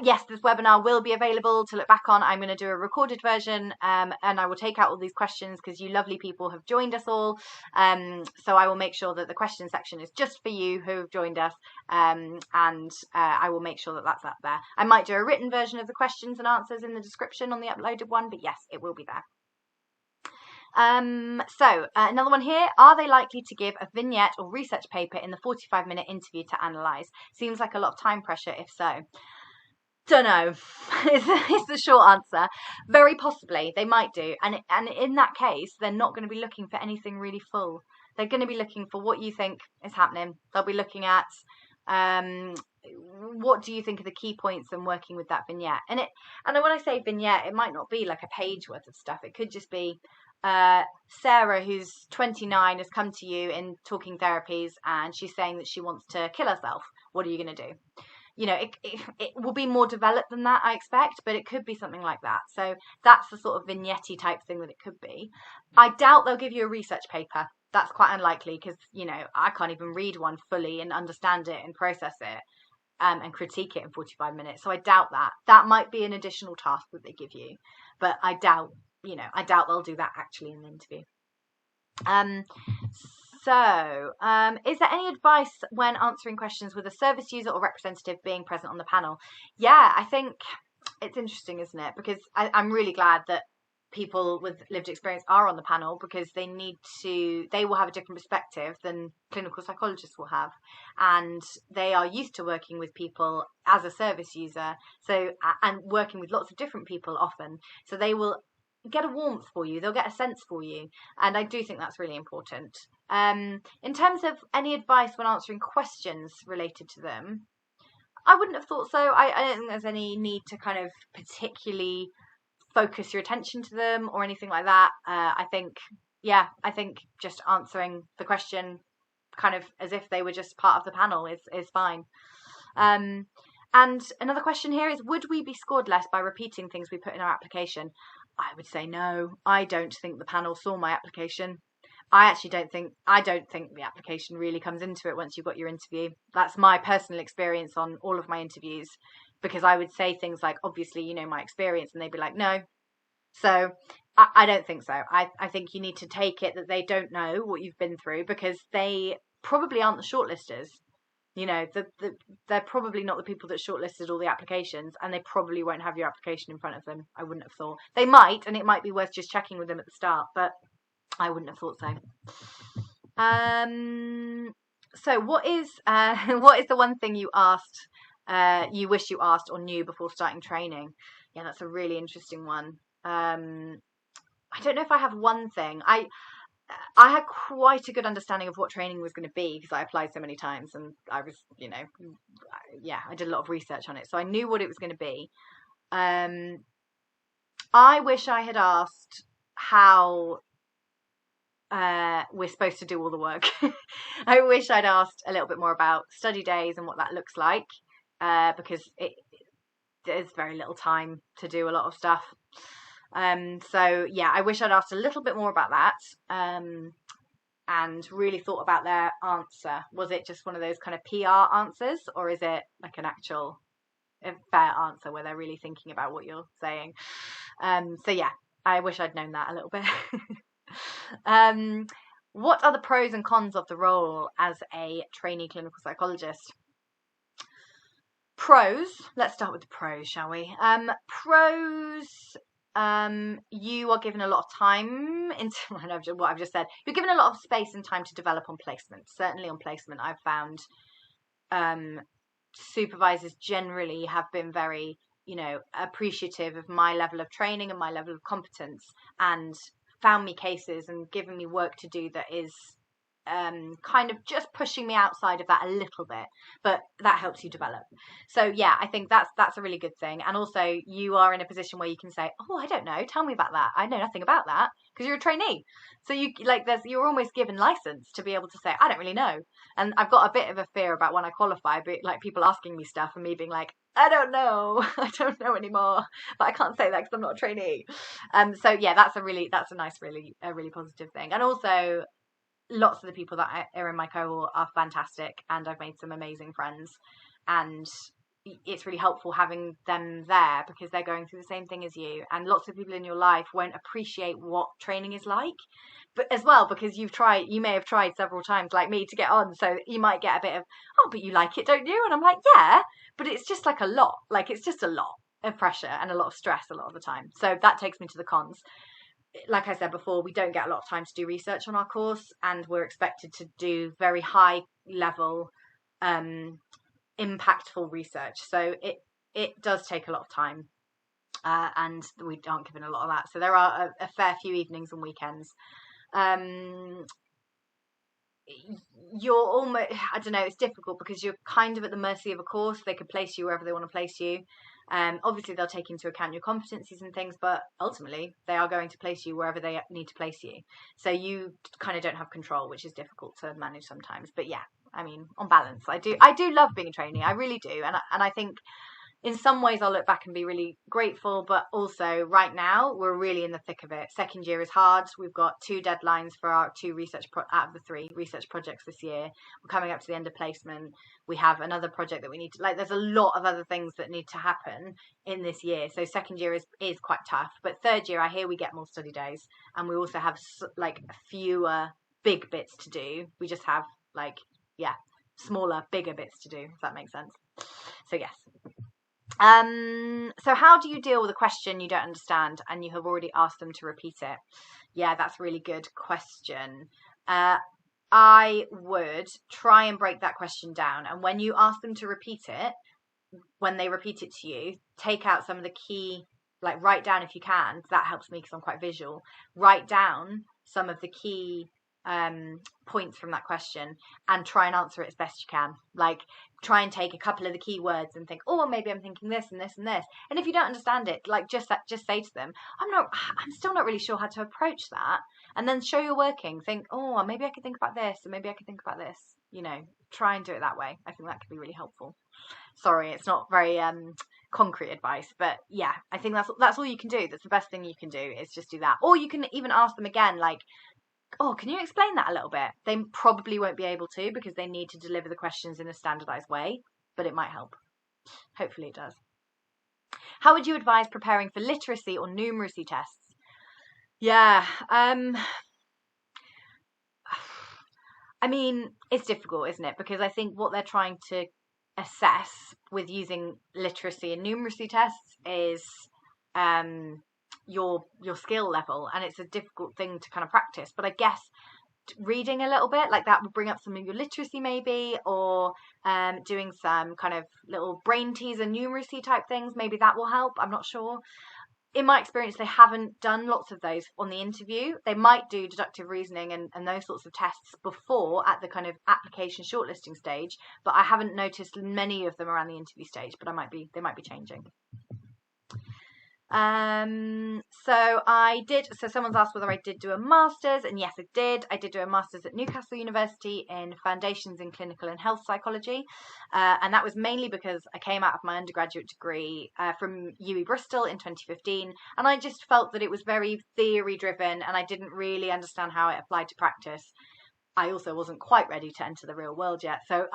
Yes, this webinar will be available to look back on. I'm going to do a recorded version, and I will take out all these questions because you lovely people have joined us all. So I will make sure that the question section is just for you who have joined us, and I will make sure that that's up there. I might do a written version of the questions and answers in the description on the uploaded one, but yes, it will be there. Another one here, are they likely to give a vignette or research paper in the 45-minute interview to analyse? Seems like a lot of time pressure if so. Don't know is the short answer. Very possibly they might do, and in that case they're not going to be looking for anything really full. They're going to be looking for what you think is happening. They'll be looking at what do you think are the key points in working with that vignette. And when I say vignette, it might not be like a page worth of stuff. It could just be Sarah, who's 29, has come to you in talking therapies and she's saying that she wants to kill herself. What are you going to do? It will be more developed than that, I expect, but it could be something like that. So that's the sort of vignette-y type thing that it could be. I doubt they'll give you a research paper. That's quite unlikely because, I can't even read one fully and understand it and process it and critique it in 45 minutes. So I doubt that. That might be an additional task that they give you, but I doubt they'll do that actually in the interview. Is there any advice when answering questions with a service user or representative being present on the panel? Yeah, I think it's interesting, isn't it? Because I'm really glad that people with lived experience are on the panel because they will have a different perspective than clinical psychologists will have. And they are used to working with people as a service user, and working with lots of different people often. So they will get a warmth for you, they'll get a sense for you, and I do think that's really important. In terms of any advice when answering questions related to them, I wouldn't have thought so. I don't think there's any need to kind of particularly focus your attention to them or anything like that. I think just answering the question kind of as if they were just part of the panel is fine. And another question here is, would we be scored less by repeating things we put in our application? I would say no. I don't think the panel saw my application. I don't think the application really comes into it once you've got your interview. That's my personal experience on all of my interviews, because I would say things like, obviously, my experience, and they'd be like, no. So I don't think so. I think you need to take it that they don't know what you've been through, because they probably aren't the shortlisters. They're probably not the people that shortlisted all the applications, and they probably won't have your application in front of them. I wouldn't have thought. They might, and it might be worth just checking with them at the start, but I wouldn't have thought so. So what is the one thing you wish you asked or knew before starting training? Yeah, that's a really interesting one. I don't know if I have one thing. I had quite a good understanding of what training was going to be because I applied so many times, and I was, I did a lot of research on it. So I knew what it was going to be. I wish I had asked how we're supposed to do all the work. I wish I'd asked a little bit more about study days and what that looks like, because there's very little time to do a lot of stuff. So yeah, I wish I'd asked a little bit more about that, and really thought about their answer. Was it just one of those kind of PR answers, or is it like an actual fair answer where they're really thinking about what you're saying? So yeah, I wish I'd known that a little bit. What are the pros and cons of the role as a trainee clinical psychologist? Pros, let's start with the pros, shall we? Pros, you are given a lot of time into what I've just said. You're given a lot of space and time to develop on placement. Certainly on placement, I've found supervisors generally have been very, appreciative of my level of training and my level of competence, and found me cases and given me work to do that is kind of just pushing me outside of that a little bit, but that helps you develop. So yeah, I think that's a really good thing. And also you are in a position where you can say, oh, I don't know, tell me about that. I know nothing about that, because you're a trainee. So you're almost given license to be able to say, I don't really know. And I've got a bit of a fear about when I qualify, but like people asking me stuff and me being like, I don't know, I don't know anymore, but I can't say that because I'm not a trainee. So yeah, that's a really positive thing. And also, lots of the people that are in my cohort are fantastic, and I've made some amazing friends, and it's really helpful having them there because they're going through the same thing as you, and lots of people in your life won't appreciate what training is like, but as well because you may have tried several times like me to get on, so you might get a bit of, oh, but you like it, don't you? And I'm like, yeah, but it's just like it's just a lot of pressure and a lot of stress a lot of the time. So that takes me to the cons. Like I said before, we don't get a lot of time to do research on our course, and we're expected to do very high level, impactful research. So it does take a lot of time, and we aren't given a lot of that. So there are a fair few evenings and weekends. You're almost, I don't know, it's difficult because you're kind of at the mercy of a course. They could place you wherever they want to place you. Obviously they'll take into account your competencies and things, but ultimately they are going to place you wherever they need to place you. So you kind of don't have control, which is difficult to manage sometimes. But yeah, I mean, on balance, I do love being a trainee. I really do. And I think in some ways I'll look back and be really grateful, but also right now we're really in the thick of it. Second year is hard. We've got 2 deadlines for our 2 out of the 3 research projects this year. We're coming up to the end of placement. We have another project that we need to, there's a lot of other things that need to happen in this year. So second year is quite tough, but third year I hear we get more study days, and we also have fewer big bits to do. We just have smaller, bigger bits to do, if that makes sense. So yes. So how do you deal with a question you don't understand and you have already asked them to repeat it? Yeah, that's a really good question. I would try and break that question down. And when you ask them to repeat it, when they repeat it to you, take out some of the key, write down if you can. That helps me because I'm quite visual. Write down some of the key points from that question and try and answer it as best you can. Try and take a couple of the key words and think, oh, well, maybe I'm thinking this and this and this. And if you don't understand it, just say to them, I'm still not really sure how to approach that. And then show your working. Think, oh, maybe I could think about this, and maybe I could think about this. Try and do it that way. I think that could be really helpful. Sorry, it's not very concrete advice, but yeah, I think that's all you can do. That's the best thing you can do, is just do that. Or you can even ask them again, oh, can you explain that a little bit? They probably won't be able to because they need to deliver the questions in a standardized way, but it might help. Hopefully it does. How would you advise preparing for literacy or numeracy tests? Yeah, I mean, it's difficult, isn't it? Because I think what they're trying to assess with using literacy and numeracy tests is your skill level, and it's a difficult thing to kind of practice. But I guess reading a little bit that would bring up some of your literacy maybe, or doing some kind of little brain teaser numeracy type things, maybe that will help. I'm not sure. In my experience, they haven't done lots of those on the interview. They might do deductive reasoning and those sorts of tests before, at the kind of application shortlisting stage, but I haven't noticed many of them around the interview stage, but they might be changing. So someone's asked whether I did do a master's, and yes, I did. I did do a master's at Newcastle University in Foundations in Clinical and Health Psychology, and that was mainly because I came out of my undergraduate degree from UWE Bristol in 2015, and I just felt that it was very theory driven, and I didn't really understand how it applied to practice. I also wasn't quite ready to enter the real world yet. So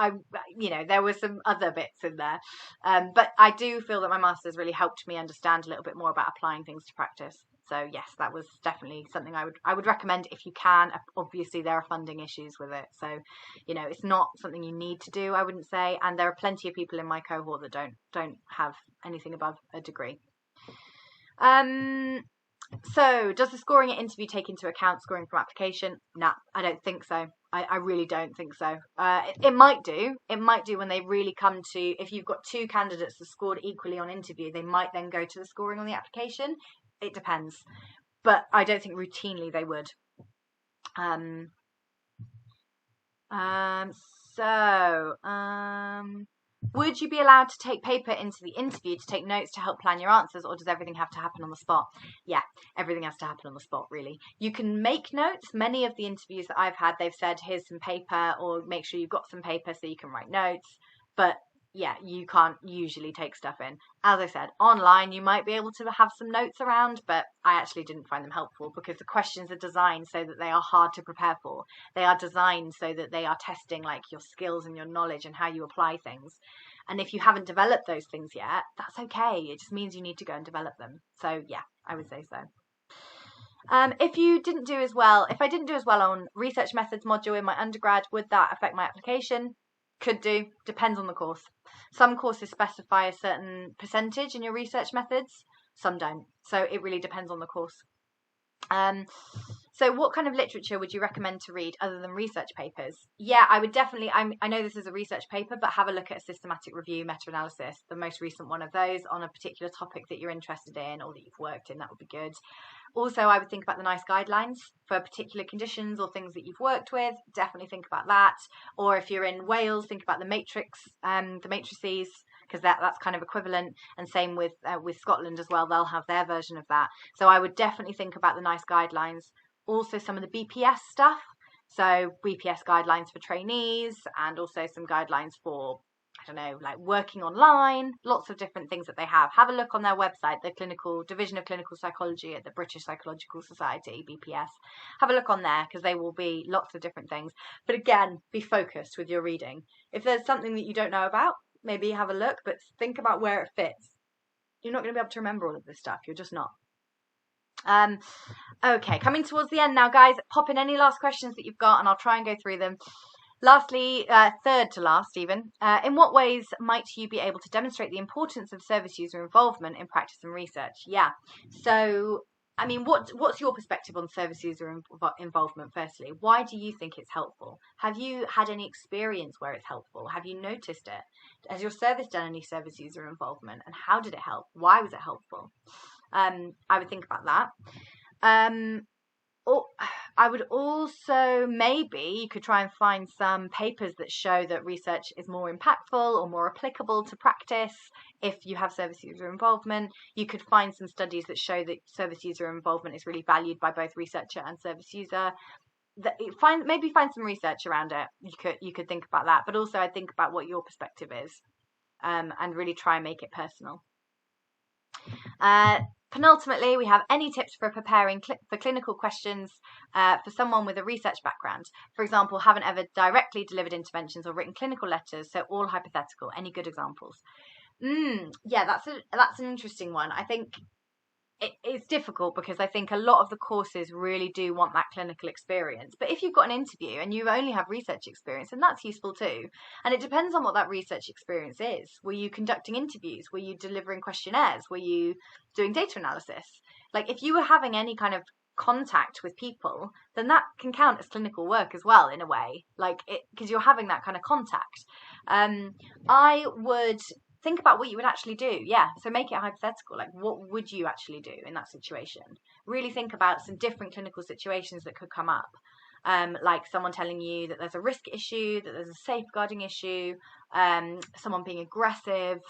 there were some other bits in there. But I do feel that my master's really helped me understand a little bit more about applying things to practice. So yes, that was definitely something I would recommend if you can. Obviously there are funding issues with it. So, it's not something you need to do, I wouldn't say. And there are plenty of people in my cohort that don't have anything above a degree. So, does the scoring at interview take into account scoring from application? Nah, I don't think so. I really don't think so. It might do. It might do when they really come to, if you've got 2 candidates that scored equally on interview, they might then go to the scoring on the application. It depends. But I don't think routinely they would. Would you be allowed to take paper into the interview to take notes to help plan your answers, or does everything have to happen on the spot? Yeah, everything has to happen on the spot, really. You can make notes. Many of the interviews that I've had, they've said, here's some paper, or make sure you've got some paper so you can write notes. But yeah, you can't usually take stuff in. As I said, online you might be able to have some notes around, but I actually didn't find them helpful because the questions are designed so that they are hard to prepare for. They are designed so that they are testing like your skills and your knowledge and how you apply things. And if you haven't developed those things yet, that's okay. It just means you need to go and develop them. So yeah, I would say so. If I didn't do as well on research methods module in my undergrad, would that affect my application? Could do. Depends on the course. Some courses specify a certain percentage in your research methods. Some don't. So it really depends on the course. So what kind of literature would you recommend to read other than research papers? Yeah, I would definitely, I know this is a research paper, but have a look at a systematic review, meta-analysis, the most recent one of those on a particular topic that you're interested in or that you've worked in. That would be good. Also, I would think about the NICE guidelines for particular conditions or things that you've worked with. Definitely think about that. Or if you're in Wales, think about the matrices, because that's kind of equivalent. And same with Scotland as well. They'll have their version of that. So I would definitely think about the NICE guidelines. Also, some of the BPS stuff. So BPS guidelines for trainees, and also some guidelines for, I don't know, like working online, lots of different things that they have. Have a look on their website, the Clinical Division of Clinical Psychology at the British Psychological Society, BPS. Have a look on there because they will be lots of different things. But again, be focused with your reading. If there's something that you don't know about, maybe have a look, but think about where it fits. You're not going to be able to remember all of this stuff. You're just not. Okay, coming towards the end now, guys. Pop in any last questions that you've got and I'll try and go through them. Lastly, third to last even, in what ways might you be able to demonstrate the importance of service user involvement in practice and research? Yeah, so, I mean, what's your perspective on service user involvement, firstly? Why do you think it's helpful? Have you had any experience where it's helpful? Have you noticed it? Has your service done any service user involvement? And how did it help? Why was it helpful? I would think about that. I would also, maybe you could try and find some papers that show that research is more impactful or more applicable to practice if you have service user involvement. You could find some studies that show that service user involvement is really valued by both researcher and service user. Maybe find some research around it. You could think about that, but also I think about what your perspective is, and really try and make it personal. Penultimately, we have any tips for preparing for clinical questions for someone with a research background. For example, haven't ever directly delivered interventions or written clinical letters, so all hypothetical. Any good examples? Yeah, that's an interesting one. I think it's difficult because I think a lot of the courses really do want that clinical experience. But if you've got an interview and you only have research experience, then that's useful too. And it depends on what that research experience is. Were you conducting interviews? Were you delivering questionnaires? Were you doing data analysis? Like if you were having any kind of contact with people, then that can count as clinical work as well in a way, like it, because you're having that kind of contact. I would think about what you would actually do. Yeah, so make it hypothetical. Like, what would you actually do in that situation? Really think about some different clinical situations that could come up. Like someone telling you that there's a risk issue, that there's a safeguarding issue, someone being aggressive,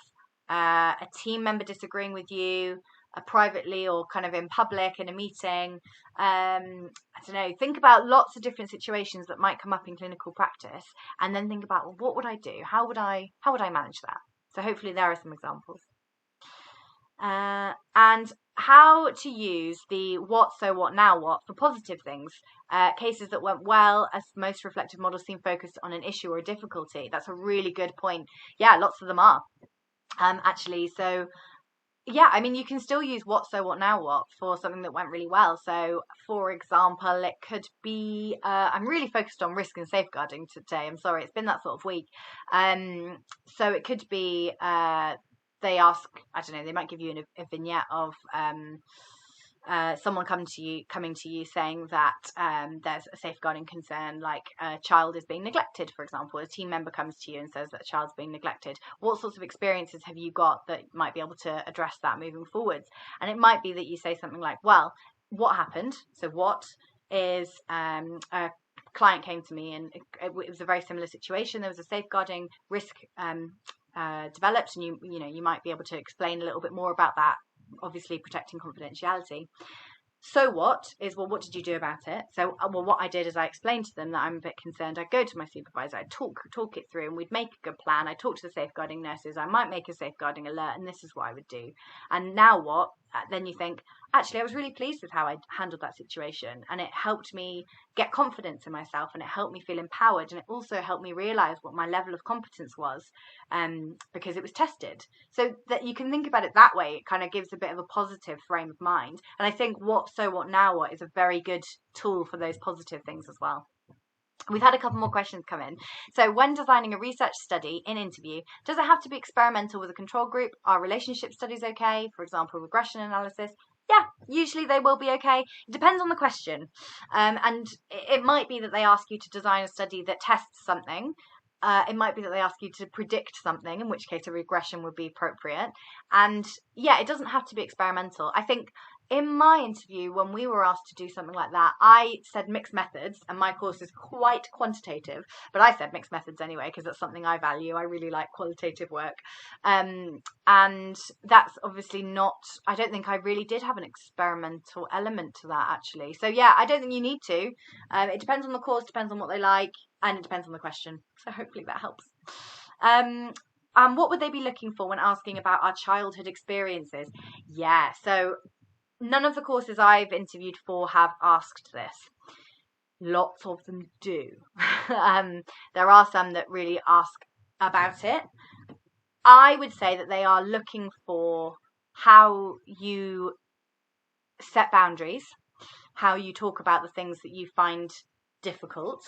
a team member disagreeing with you, privately or kind of in public in a meeting. I don't know, think about lots of different situations that might come up in clinical practice, and then think about, well, what would I do? How would I manage that? So hopefully there are some examples. And how to use the what, so what, now what for positive things. Cases that went well, as most reflective models seem focused on an issue or a difficulty. That's a really good point. Yeah, lots of them are, actually. So yeah, I mean, you can still use what, so what, now what for something that went really well. So, for example, it could be, I'm really focused on risk and safeguarding today. I'm sorry, it's been that sort of week. So it could be, they ask, I don't know, they might give you a vignette of someone coming to you saying that there's a safeguarding concern, like a child is being neglected, for example. A team member comes to you and says that a child's being neglected. What sorts of experiences have you got that might be able to address that moving forwards? And it might be that you say something like, well, what happened? So what is a client came to me, and it was a very similar situation. There was a safeguarding risk developed, and you might be able to explain a little bit more about that, obviously protecting confidentiality. So what did you do about it? So, what I did is I explained to them that I'm a bit concerned. I'd go to my supervisor, I'd talk it through, and we'd make a good plan. I'd talk to the safeguarding nurses, I might make a safeguarding alert, and this is what I would do. And now what? Then you think, actually, I was really pleased with how I handled that situation, and it helped me get confidence in myself, and it helped me feel empowered, and it also helped me realize what my level of competence was, because it was tested. So that you can think about it that way, it kind of gives a bit of a positive frame of mind. And I think what now what is a very good tool for those positive things as well. We've had a couple more questions come in. So when designing a research study in interview, does it have to be experimental with a control group? Are relationship studies okay? For example, regression analysis? Yeah, usually they will be okay. It depends on the question. And it might be that they ask you to design a study that tests something. It might be that they ask you to predict something, in which case a regression would be appropriate. And yeah, it doesn't have to be experimental. I think in my interview, when we were asked to do something like that, I said mixed methods, and my course is quite quantitative, but I said mixed methods anyway, because that's something I value. I really like qualitative work. And that's obviously not, I don't think I really did have an experimental element to that, actually. So yeah, I don't think you need to. It depends on the course, depends on what they like, and it depends on the question. So hopefully that helps. What would they be looking for when asking about our childhood experiences? Yeah, so none of the courses I've interviewed for have asked this. Lots of them do. There are some that really ask about it. I would say that they are looking for how you set boundaries, how you talk about the things that you find difficult,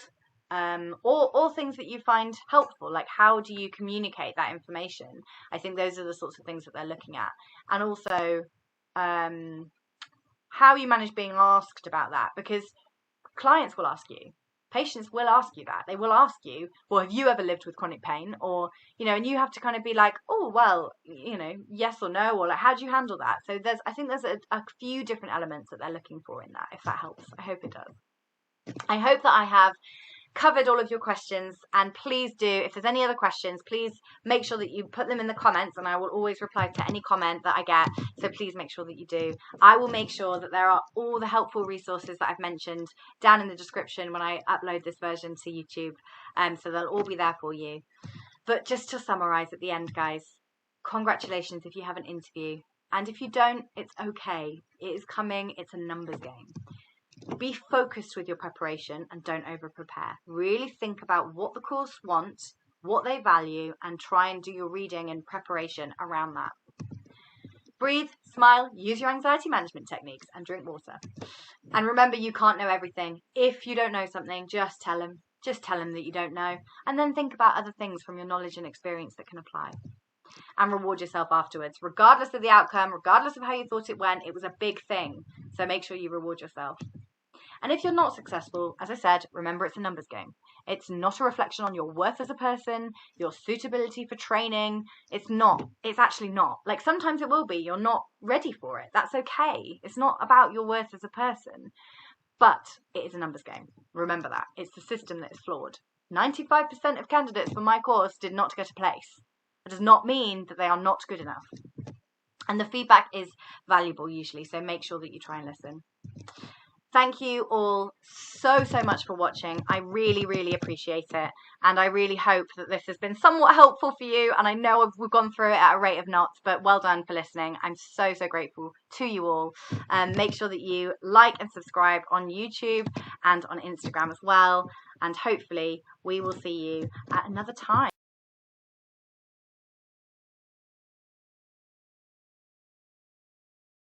or things that you find helpful, like how do you communicate that information. I think those are the sorts of things that they're looking at. And also how you manage being asked about that, because clients will ask you, patients will ask you that. They will ask you, well, have you ever lived with chronic pain? Or, and you have to kind of be like, oh, well, yes or no, or like, how do you handle that? So I think there's a few different elements that they're looking for in that, if that helps. I hope it does. I hope that I have covered all of your questions, and please do, if there's any other questions, please make sure that you put them in the comments, and I will always reply to any comment that I get, so please make sure that you do. I will make sure that there are all the helpful resources that I've mentioned down in the description when I upload this version to YouTube, so they'll all be there for you. But just to summarize at the end, guys, congratulations if you have an interview, and if you don't, it's okay. It is coming. It's a numbers game. Be focused with your preparation and don't over prepare. Really think about what the course wants, what they value, and try and do your reading and preparation around that. Breathe, smile, use your anxiety management techniques, and drink water. And remember, you can't know everything. If you don't know something, just tell them. Just tell them that you don't know, and then think about other things from your knowledge and experience that can apply. And reward yourself afterwards. Regardless of the outcome, regardless of how you thought it went, it was a big thing. So make sure you reward yourself. And if you're not successful, as I said, remember it's a numbers game. It's not a reflection on your worth as a person, your suitability for training. It's not. It's actually not. Like, sometimes it will be. You're not ready for it. That's okay. It's not about your worth as a person. But it is a numbers game. Remember that. It's the system that is flawed. 95% of candidates for my course did not get a place. It does not mean that they are not good enough. And the feedback is valuable usually, so make sure that you try and listen. Thank you all so much for watching. I really, really appreciate it. And I really hope that this has been somewhat helpful for you. And I know we've gone through it at a rate of knots, but well done for listening. I'm so grateful to you all. Make sure that you like and subscribe on YouTube and on Instagram as well. And hopefully we will see you at another time.